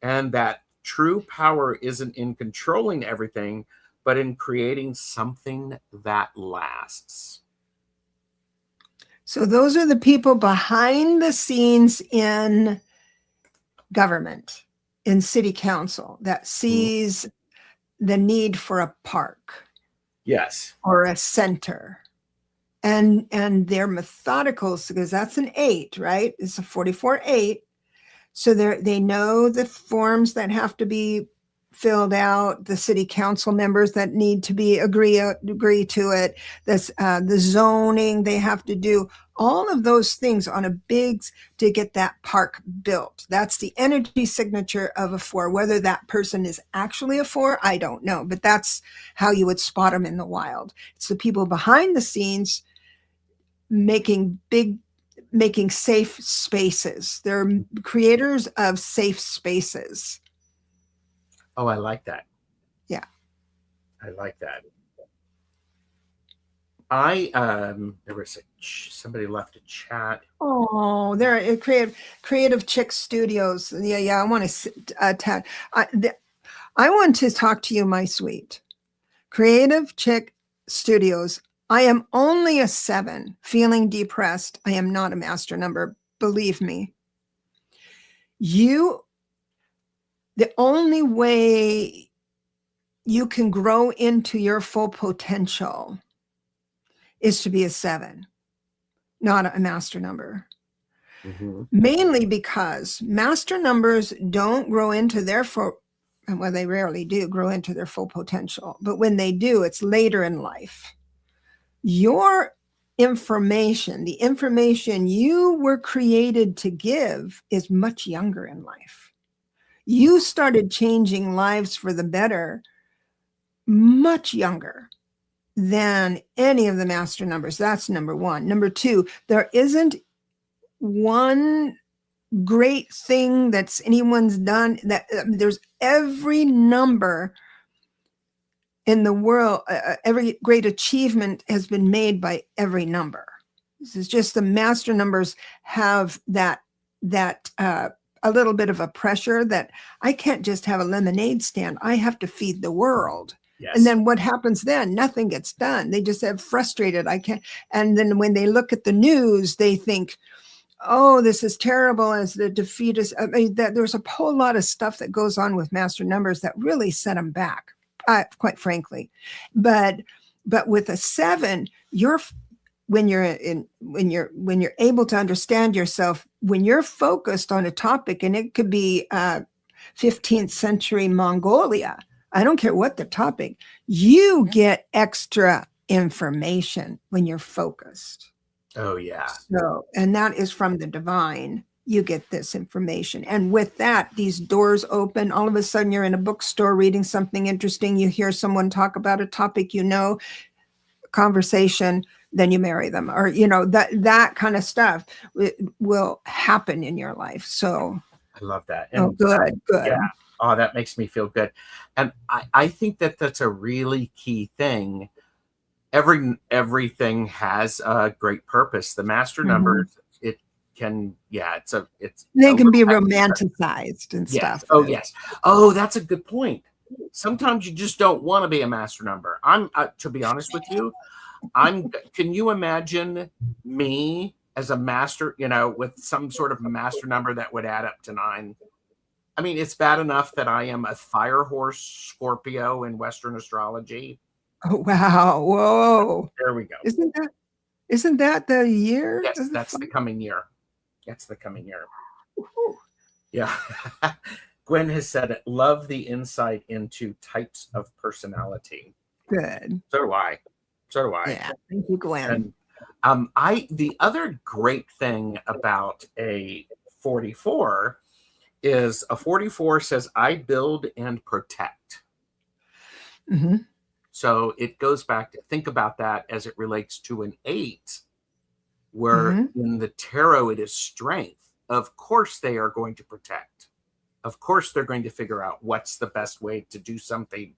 and that true power isn't in controlling everything, but in creating something that lasts. So those are the people behind the scenes in government, in city council, that sees the need for a park. Yes. Or a center. And they're methodical because that's an 8, right? It's a 44-8. So they know the forms that have to be filled out, the city council members that need to be agree to it, the zoning they have to do, all of those things on a big to get that park built. That's the energy signature of a 4. Whether that person is actually a 4, I don't know, but that's how you would spot them in the wild. It's the people behind the scenes making safe spaces. They're creators of safe spaces. Oh, I like that. Yeah. I like that. There was somebody left a chat. Oh, they're creative Chick Studios. Yeah. I want to I want to talk to you, my sweet. Creative Chick Studios. I am only a 7, feeling depressed. I am not a master number. Believe me. The only way you can grow into your full potential is to be a 7, not a master number. Mainly because master numbers don't grow into their well, they rarely do grow into their full potential, but when they do, it's later in life. Your information, the information you were created to give, is much younger in life. You started changing lives for the better much younger than any of the master numbers. That's number 1. Number 2, there isn't one great thing that's anyone's done. That there's every number in the world, every great achievement has been made by every number. This is just the master numbers have that a little bit of a pressure that I can't just have a lemonade stand. I have to feed the world. Yes. And then what happens then? Nothing gets done. They just have frustrated. I can't. And then when they look at the news, they think, oh, this is terrible, as the defeat is. I mean, there's a whole lot of stuff that goes on with master numbers that really set them back, quite frankly. But with a 7, when you're able to understand yourself, when you're focused on a topic, and it could be 15th century Mongolia, I don't care what the topic, you get extra information when you're focused. Oh, yeah. So, and that is from the divine. You get this information. And with that, these doors open. All of a sudden, you're in a bookstore reading something interesting. You hear someone talk about a topic, conversation, then you marry them. Or, that kind of stuff will happen in your life. So I love that. And, good. Yeah. Oh, that makes me feel good. And I think that that's a really key thing. Everything has a great purpose. The master numbers, it can, they can be romanticized and stuff. Oh, yes. Oh, that's a good point. Sometimes you just don't want to be a master number. To be honest with you, can you imagine me as a master, with some sort of master number that would add up to 9? I mean, it's bad enough that I am a fire horse Scorpio in Western astrology. Oh, wow. Whoa. There we go. Isn't that the year? Yes, that's the coming year. That's the coming year. Woo-hoo. Yeah. Gwen has said it. Love the insight into types of personality. Good. So do I. Yeah. Thank you, Gwen. And the other great thing about a 44 is a 44 says, I build and protect. So it goes back to think about that as it relates to an 8, where in the tarot, it is strength. Of course, they are going to protect. Of course, they're going to figure out what's the best way to do something,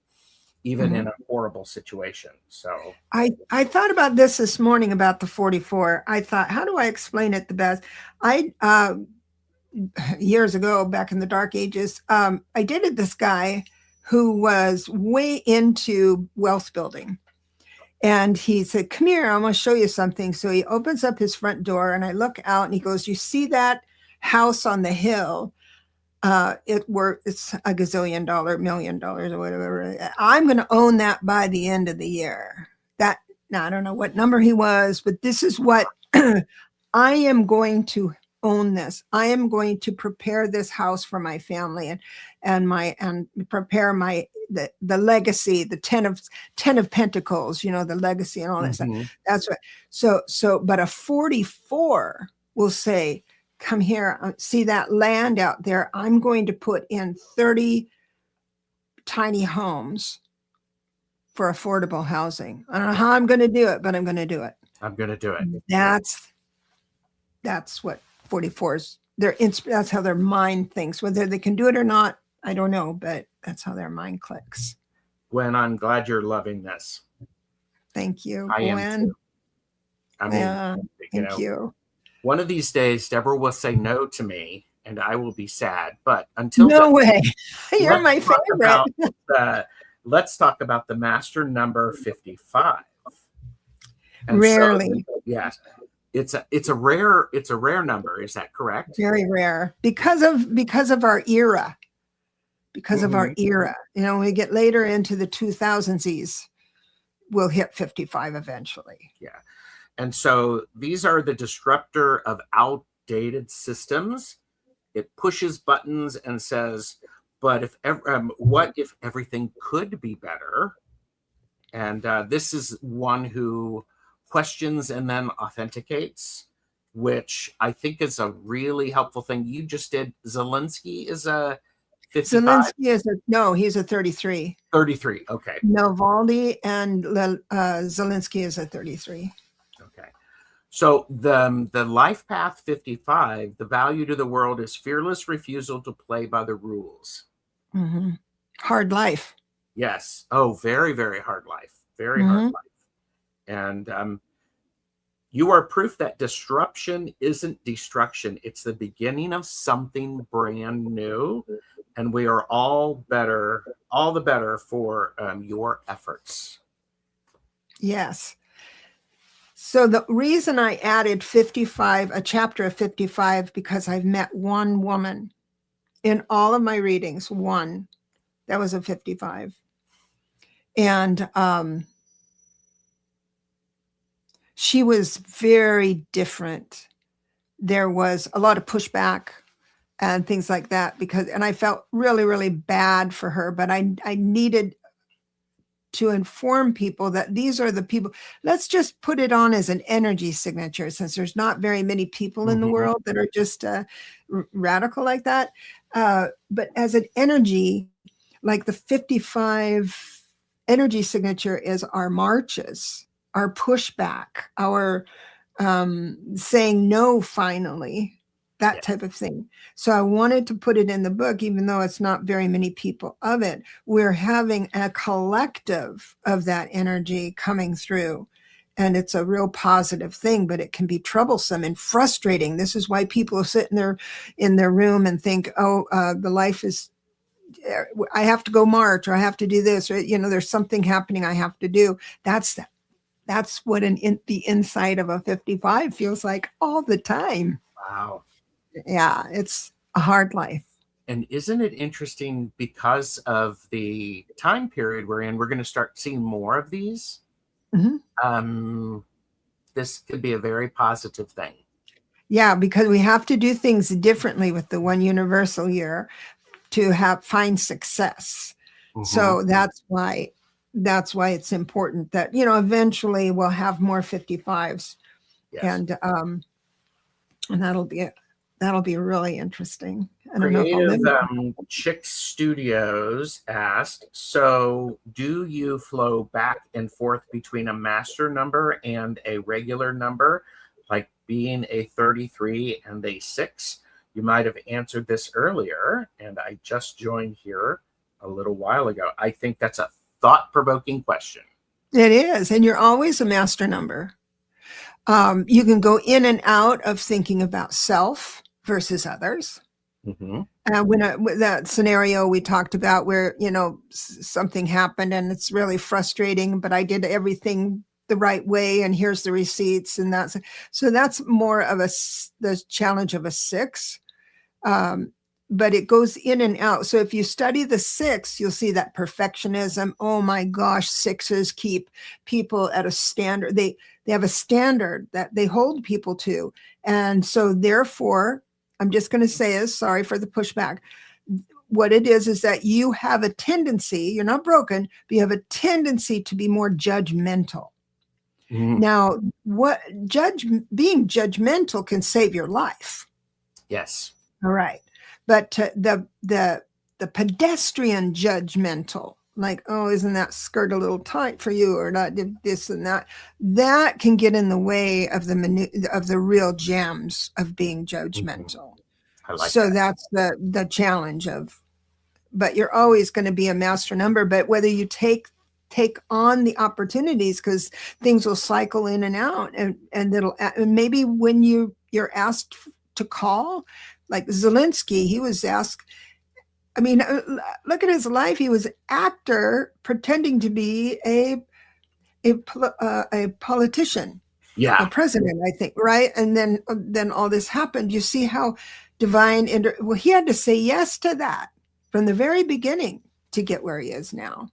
even in a horrible situation. So I thought about this morning about the 44. I thought, how do I explain it the best? Years ago, back in the dark ages, I dated this guy who was way into wealth building. And he said, come here, I want to show you something. So he opens up his front door and I look out and he goes, you see that house on the hill? It's a gazillion dollar, $1 million or whatever. I'm going to own that by the end of the year. Now I don't know what number he was, but this is what I am going to own this. I am going to prepare this house for my family and prepare the legacy, the 10 of Pentacles, the legacy and all that stuff. That's what. So, but a 44 will say, come here, see that land out there. I'm going to put in 30 tiny homes for affordable housing. I don't know how I'm going to do it, but I'm going to do it. I'm going to do it. That's what 44s, that's how their mind thinks. Whether they can do it or not, I don't know, but that's how their mind clicks. Gwen, I'm glad you're loving this. Thank you, Gwen. Am too. I mean, thank you. One of these days, Deborah will say no to me, and I will be sad. But until no way, you're my favorite. Let's talk about the master number 55. And rarely, yes, it's a rare number. Is that correct? Very rare because of our era. Because of our era, when we get later into the 2000s, we'll hit 55 eventually. Yeah. And so these are the disruptor of outdated systems. It pushes buttons and says, but what if everything could be better? And this is one who questions and then authenticates, which I think is a really helpful thing. You just did. Zelensky is a 55? Zelensky he's a 33. 33, okay. Navalny and Zelensky is a 33. Okay. So the life path 55, the value to the world is fearless refusal to play by the rules. Hard life. Yes. Oh, very, very hard life. Very hard life. And you are proof that disruption isn't destruction. It's the beginning of something brand new. And we are all the better for your efforts. Yes. So the reason I added 55, a chapter of 55, because I've met one woman in all of my readings, one that was a 55. And she was very different. There was a lot of pushback and things like that and I felt really, really bad for her, but I needed to inform people that these are the people. Let's just put it on as an energy signature, since there's not very many people in the world that are just radical like that. But as an energy, like the 55 energy signature is our marches, our pushback, our saying no finally, that type of thing. So I wanted to put it in the book, even though it's not very many people of it. We're having a collective of that energy coming through. And it's a real positive thing, but it can be troublesome and frustrating. This is why people sit in their room and think, the life is, I have to go march, or I have to do this, or, there's something happening I have to do. That's what the inside of a 55 feels like all the time. Wow. Yeah, it's a hard life. And isn't it interesting, because of the time period we're in, we're going to start seeing more of these? This could be a very positive thing. Yeah, because we have to do things differently with the one universal year to find success. So that's why it's important that, eventually we'll have more 55s. Yes. And that'll be really interesting. I don't Creative Chick Studios asked, so do you flow back and forth between a master number and a regular number, like being a 33 and a 6? You might have answered this earlier, and I just joined here a little while ago. I think that's a thought-provoking question. It is, and you're always a master number. You can go in and out of thinking about self versus others. Mm-hmm. With that scenario we talked about where, something happened and it's really frustrating, but I did everything the right way and here's the receipts, and that's more of the challenge of a 6. But it goes in and out. So if you study the 6, you'll see that perfectionism. Oh my gosh, 6s keep people at a standard. They have a standard that they hold people to. And so therefore, I'm just going to say this, sorry for the pushback. What it is that you have a tendency, you're not broken, but you have a tendency to be more judgmental. Mm-hmm. Now, being judgmental can save your life. Yes. All right. But the pedestrian judgmental, like, oh, isn't that skirt a little tight for you, or not this and that can get in the way of the real gems of being judgmental. I like so that. That's the challenge of, but you're always going to be a master number, but whether you take on the opportunities, because things will cycle in and out, and maybe when you're asked to call, like Zelensky, he was asked, I mean, look at his life. He was an actor pretending to be a politician, Yeah. a president, I think, right? And then all this happened. You see how divine, well, he had to say yes to that from the very beginning to get where he is now.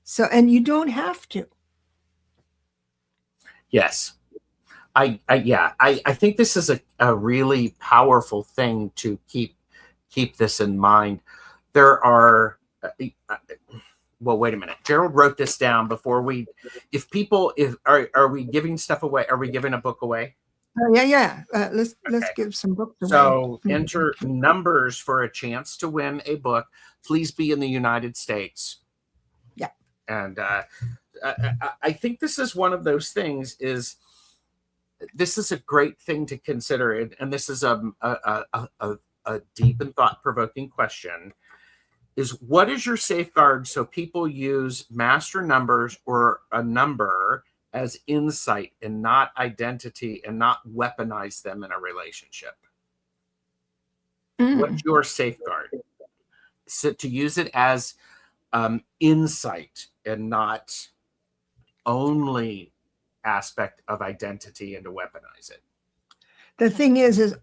So, and you don't have to. Yes. I think this is a really powerful thing to keep this in mind. There are, well, wait a minute. Gerald wrote this down before we, are we giving stuff away? Are we giving a book away? Yeah. Let's give some books away. So enter numbers for a chance to win a book. Please be in the United States. Yeah. And I think this is one of those things this is a great thing to consider. And this is a deep and thought-provoking question. What is your safeguard so people use master numbers or a number as insight and not identity, and not weaponize them in a relationship? What's your safeguard? So to use it as insight and not only aspect of identity, and to weaponize it. The thing is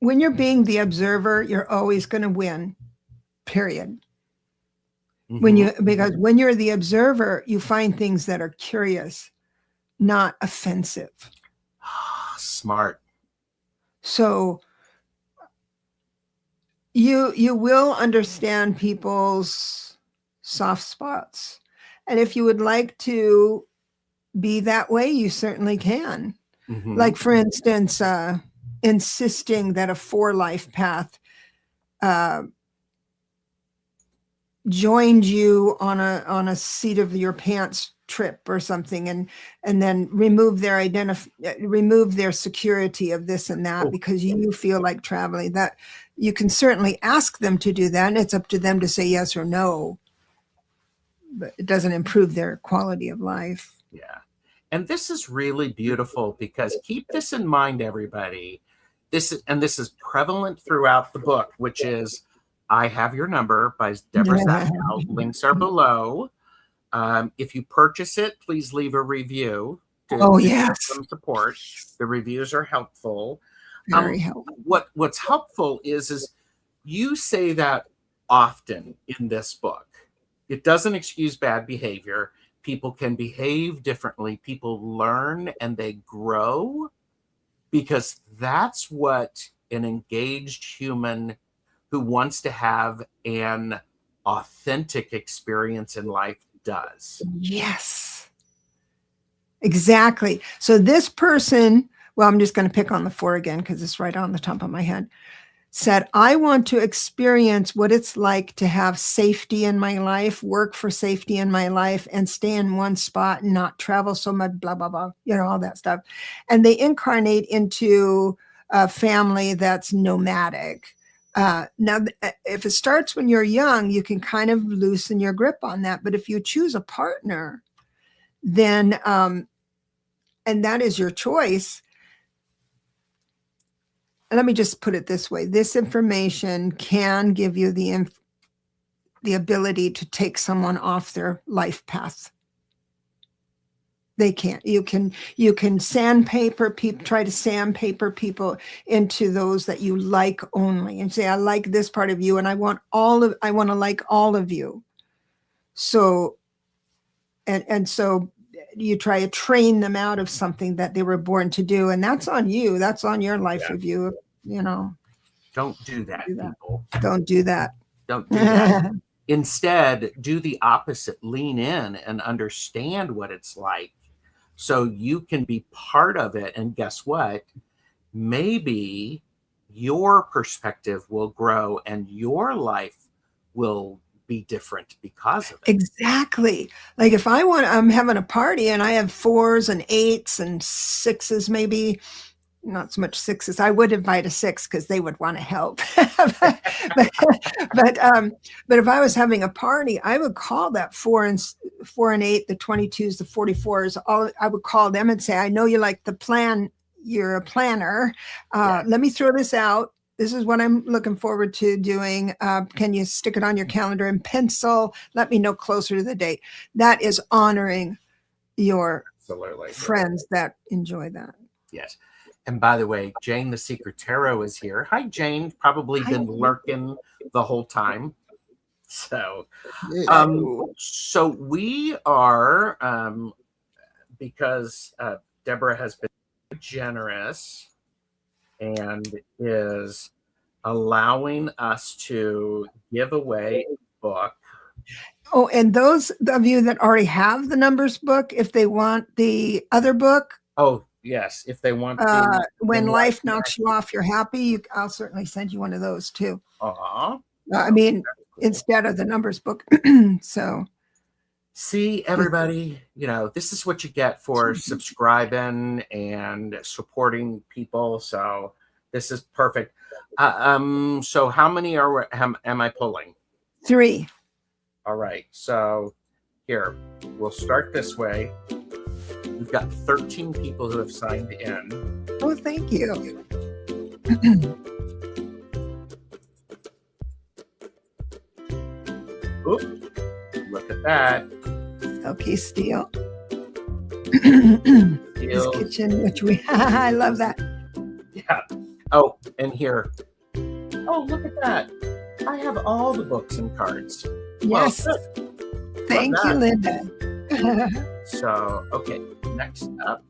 when you're being the observer, you're always going to win, period. Mm-hmm. Because when you're the observer, you find things that are curious, not offensive. Smart. So you will understand people's soft spots. And if you would like to be that way, you certainly can. Mm-hmm. Like, for instance, insisting that a 4-life path joined you on a seat of your pants trip or something, and then remove their security of this and that because you feel like traveling. That you can certainly ask them to do that, and it's up to them to say yes or no, but it doesn't improve their quality of life. Yeah. And this is really beautiful, because keep this in mind, everybody. This is prevalent throughout the book, which is I Have Your Number by Debra Zachau. Links are below. If you purchase it, please leave a review to yes, some support. The reviews are helpful. Very helpful. What's helpful is you say that often in this book. It doesn't excuse bad behavior. People can behave differently. People learn and they grow, because that's what an engaged human who wants to have an authentic experience in life does. Yes, exactly. So this person, well, I'm just going to pick on the 4 again because it's right on the top of my head, said, I want to experience what it's like to have safety in my life, work for safety in my life, and stay in one spot and not travel so much, blah, blah, blah, all that stuff. And they incarnate into a family that's nomadic. Now, if it starts when you're young, you can kind of loosen your grip on that. But if you choose a partner, then, and that is your choice, let me just put it this way. This information can give you the ability to take someone off their life path. They can't. You can sandpaper people, try to sandpaper people into those that you like only, and say, I like this part of you, and I want to like all of you. So, and so you try to train them out of something that they were born to do, and that's on you. That's on your life review. You know, don't do that, people. Don't do that. Don't do that. Instead, do the opposite. Lean in and understand what it's like, so you can be part of it. And guess what? Maybe your perspective will grow and your life will be different because of it. Exactly. Like if I'm having a party and I have 4s and 8s and 6s, maybe not so much 6s. I would invite a 6 because they would want to help. but if I was having a party, I would call that 4 and 8, the 22s, the 44s. I would call them and say, I know you like the plan. You're a planner. Let me throw this out. This is what I'm looking forward to doing. Can you stick it on your calendar in pencil? Let me know closer to the date. That is honoring your friends that enjoy that. Yes. And by the way, Jane the Secret Tarot is here. Hi, Jane. Probably been lurking the whole time. So, so we are, because Debra has been generous and is allowing us to give away a book. Oh, and those of you that already have the numbers book, if they want the other book. Oh, yes. If they want When Life Knocks You Off, You're Happy, I'll certainly send you one of those too. Uh-huh. I mean, instead of the numbers book. So see, everybody, you know, this is what you get for subscribing and supporting people. So this is perfect. So how many am I pulling? 3. All right. So here, we'll start this way. We've got 13 people who have signed in. Oh, thank you. Oop, look at that. Okay, Steel. Steel. His kitchen, which I love that. Yeah. Oh, and here. Oh, look at that. I have all the books and cards. Yes. Well, thank you, Linda. So, okay, next up.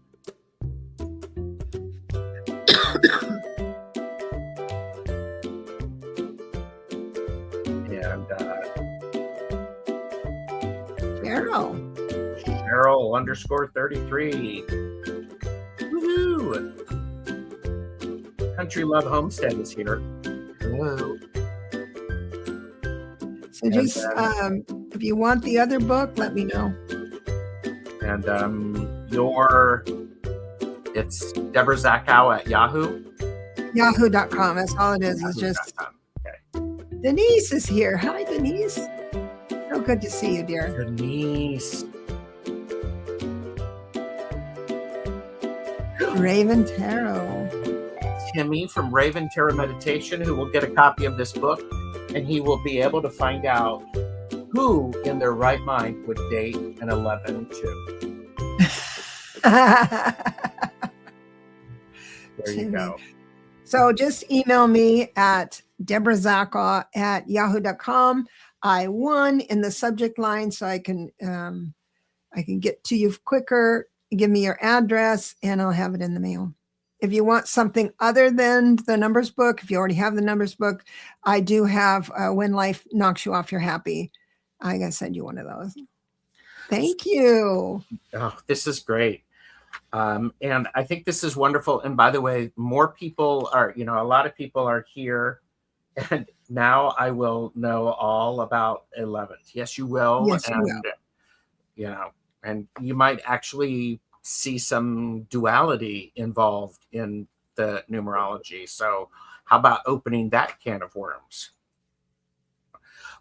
And Gerald _33. Woohoo! Country Love Homestead is here. Hello. So just if you want the other book, let me know. And it's Debra Zachau at Yahoo. Yahoo.com. That's all it is. It's just okay. Denise is here. Hi, Denise. So good to see you, dear. Denise. Raven Tarot. Timmy from Raven Tarot Meditation, who will get a copy of this book, and he will be able to find out who in their right mind would date an 11-2. There you go. So just email me at debrazachau@yahoo.com. I won in the subject line, so I can get to you quicker. Give me your address and I'll have it in the mail. If you want something other than the numbers book, if you already have the numbers book, I do have When Life Knocks You Off, You're Happy. I gotta send you one of those. Thank you. Oh, this is great. And I think this is wonderful. And by the way, more people are, a lot of people are here. And now I will know all about 11th. Yes, you will. Yes, and, you will. And you might actually see some duality involved in the numerology. So how about opening that can of worms?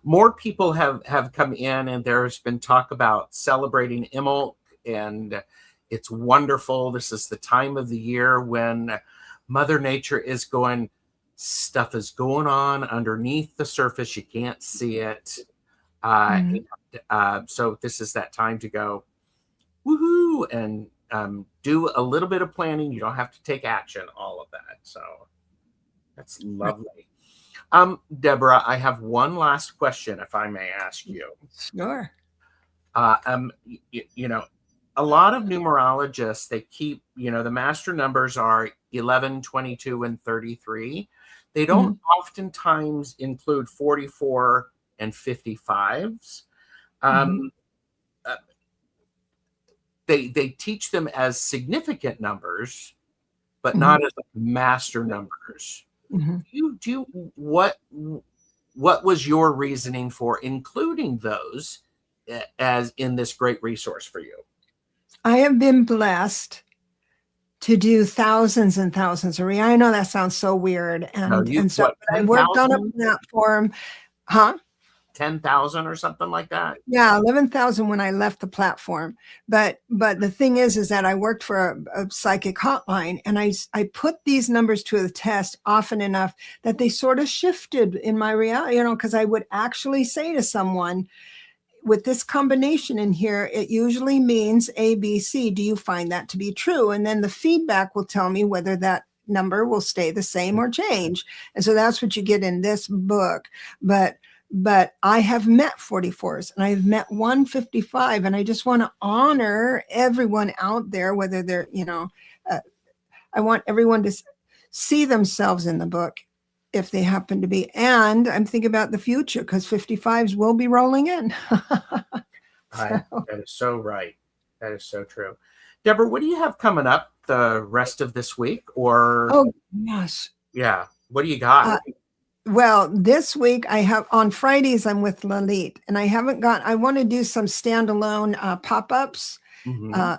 More people have come in, and there's been talk about celebrating Imbolc, and it's wonderful. This is the time of the year when Mother Nature is going, stuff is going on underneath the surface. You can't see it. So this is that time to go, woohoo, and do a little bit of planning. You don't have to take action, all of that. So that's lovely. Debra, I have one last question, if I may ask you. Sure. You know, a lot of numerologists, they keep, the master numbers are 11, 22, and 33. They don't oftentimes include 44 and 55s. They teach them as significant numbers, but not as master numbers. What was your reasoning for including those as in this great resource for you? I have been blessed to do thousands and thousands of I know that sounds so weird, and so what, I worked on a platform, 10,000 or something like that. Yeah, 11,000 when I left the platform. But the thing is that I worked for a psychic hotline, and I put these numbers to the test often enough that they sort of shifted in my reality, because I would actually say to someone, with this combination in here, it usually means A, B, C. Do you find that to be true? And then the feedback will tell me whether that number will stay the same or change. And so that's what you get in this book. But I have met 44s and I've met 155, and I just want to honor everyone out there, whether they're, I want everyone to see themselves in the book if they happen to be. And I'm thinking about the future, because 55s will be rolling in. That is so right. That is so true. Debra, what do you have coming up the rest of this week? Or yes. Yeah. What do you got? Well, this week I have, on Fridays, I'm with Lalit, and I want to do some standalone pop-ups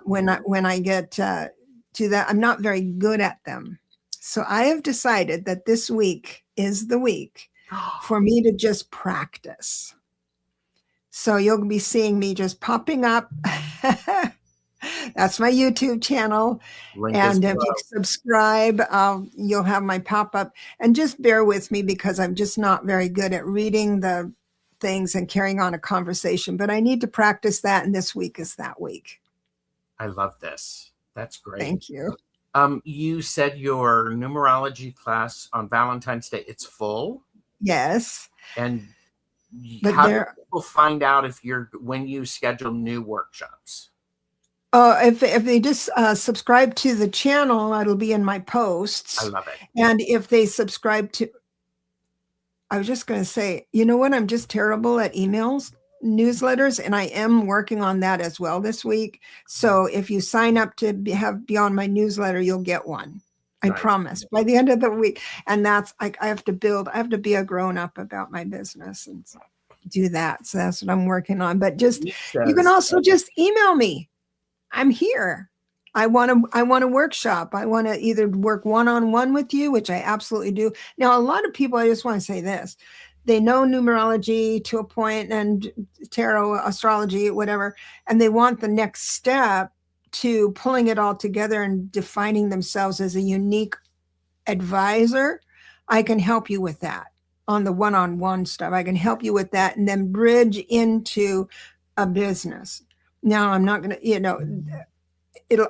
when I get to that. I'm not very good at them. So I have decided that this week is the week for me to just practice. So you'll be seeing me just popping up. That's my YouTube channel. And if you subscribe, you'll have my pop-up. And just bear with me, because I'm just not very good at reading the things and carrying on a conversation. But I need to practice that, and this week is that week. I love this. That's great. Thank you. You said your numerology class on Valentine's Day, it's full? Yes. And how do people find out when you schedule new workshops? If they just subscribe to the channel, it'll be in my posts. I love it. And if they subscribe to, I was just going to say, you know what? I'm just terrible at newsletters, and I am working on that as well this week. So if you sign up to be on my newsletter, you'll get one. I promise, by the end of the week. And that's, I have to be a grown up about my business and do that. So that's what I'm working on. But you can also just email me. I'm here. I want to workshop. I want to either work one-on-one with you, which I absolutely do. Now, a lot of people, I just want to say this, they know numerology to a point, and tarot, astrology, whatever, and they want the next step to pulling it all together and defining themselves as a unique advisor. I can help you with that on the one-on-one stuff. I can help you with that, and then bridge into a business. Now, I'm not going to,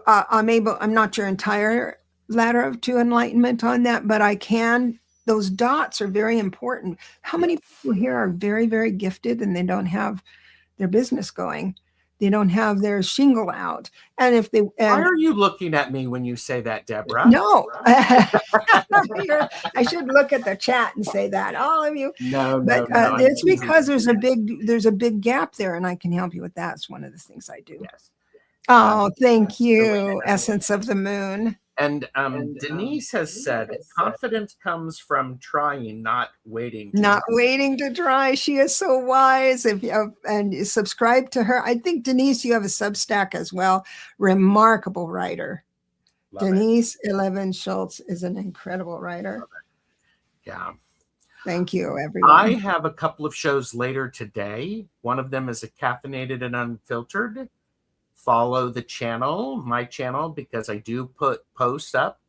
I'm not your entire ladder to enlightenment on that, but I can. Those dots are very important. How many people here are very, very gifted, and they don't have their business going? They don't have their shingle out. And if they, why are you looking at me when you say that, Debra? No, I should look at the chat and say that, all of you. No, it's because there's a big gap there, and I can help you with that. It's one of the things I do. Yes. Oh, thank you, Essence of the Moon. And Denise has said, confidence comes from trying, not waiting. Waiting to try. She is so wise. And you subscribe to her. I think, Denise, you have a Substack as well. Remarkable writer. Denise 11 Schultz is an incredible writer. Yeah. Thank you, everyone. I have a couple of shows later today. One of them is a Caffeinated and Unfiltered. Follow the channel, my channel, because I do put posts up.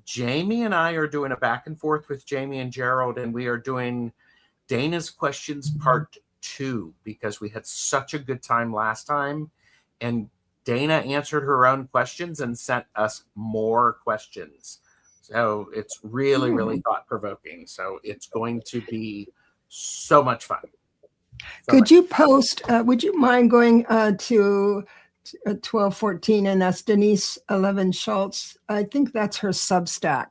Jamie and I are doing a back and forth with Jamie and Gerald, and we are doing Dana's questions part 2 because we had such a good time last time, and Dana answered her own questions and sent us more questions. So it's really, really thought-provoking. So it's going to be so much fun. Could you post, would you mind going to 1214, and that's Denise 11 Schultz. I think that's her Substack.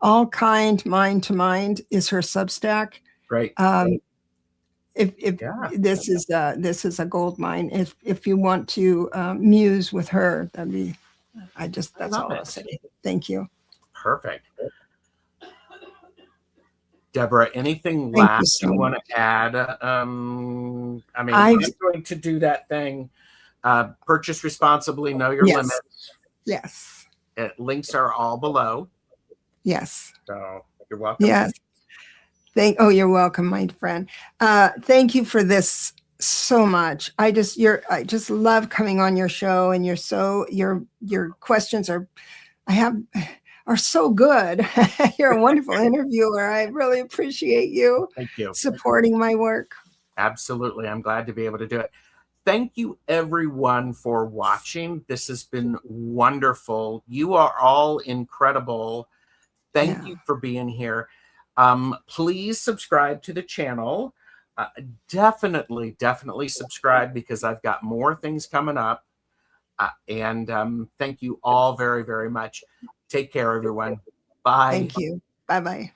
All Kind Mind to Mind is her Substack. Great. If this is a gold mine. If you want to muse with her, that'd be. That's all I'll say. Thank you. Perfect. Deborah, anything last you want to add? I mean, I'm going to do that thing. Purchase responsibly, know your limits. Yes. Links are all below. Yes. So you're welcome. Yes. You're welcome, my friend. Thank you for this so much. I just love coming on your show, and your questions are so good. You're a wonderful interviewer. I really appreciate you. Thank you. Supporting my work. Absolutely. I'm glad to be able to do it. Thank you, everyone, for watching. This has been wonderful. You are all incredible. Thank you for being here. Please subscribe to the channel. Definitely subscribe, because I've got more things coming up. And thank you all very, very much. Take care, everyone. Bye. Thank you. Bye-bye.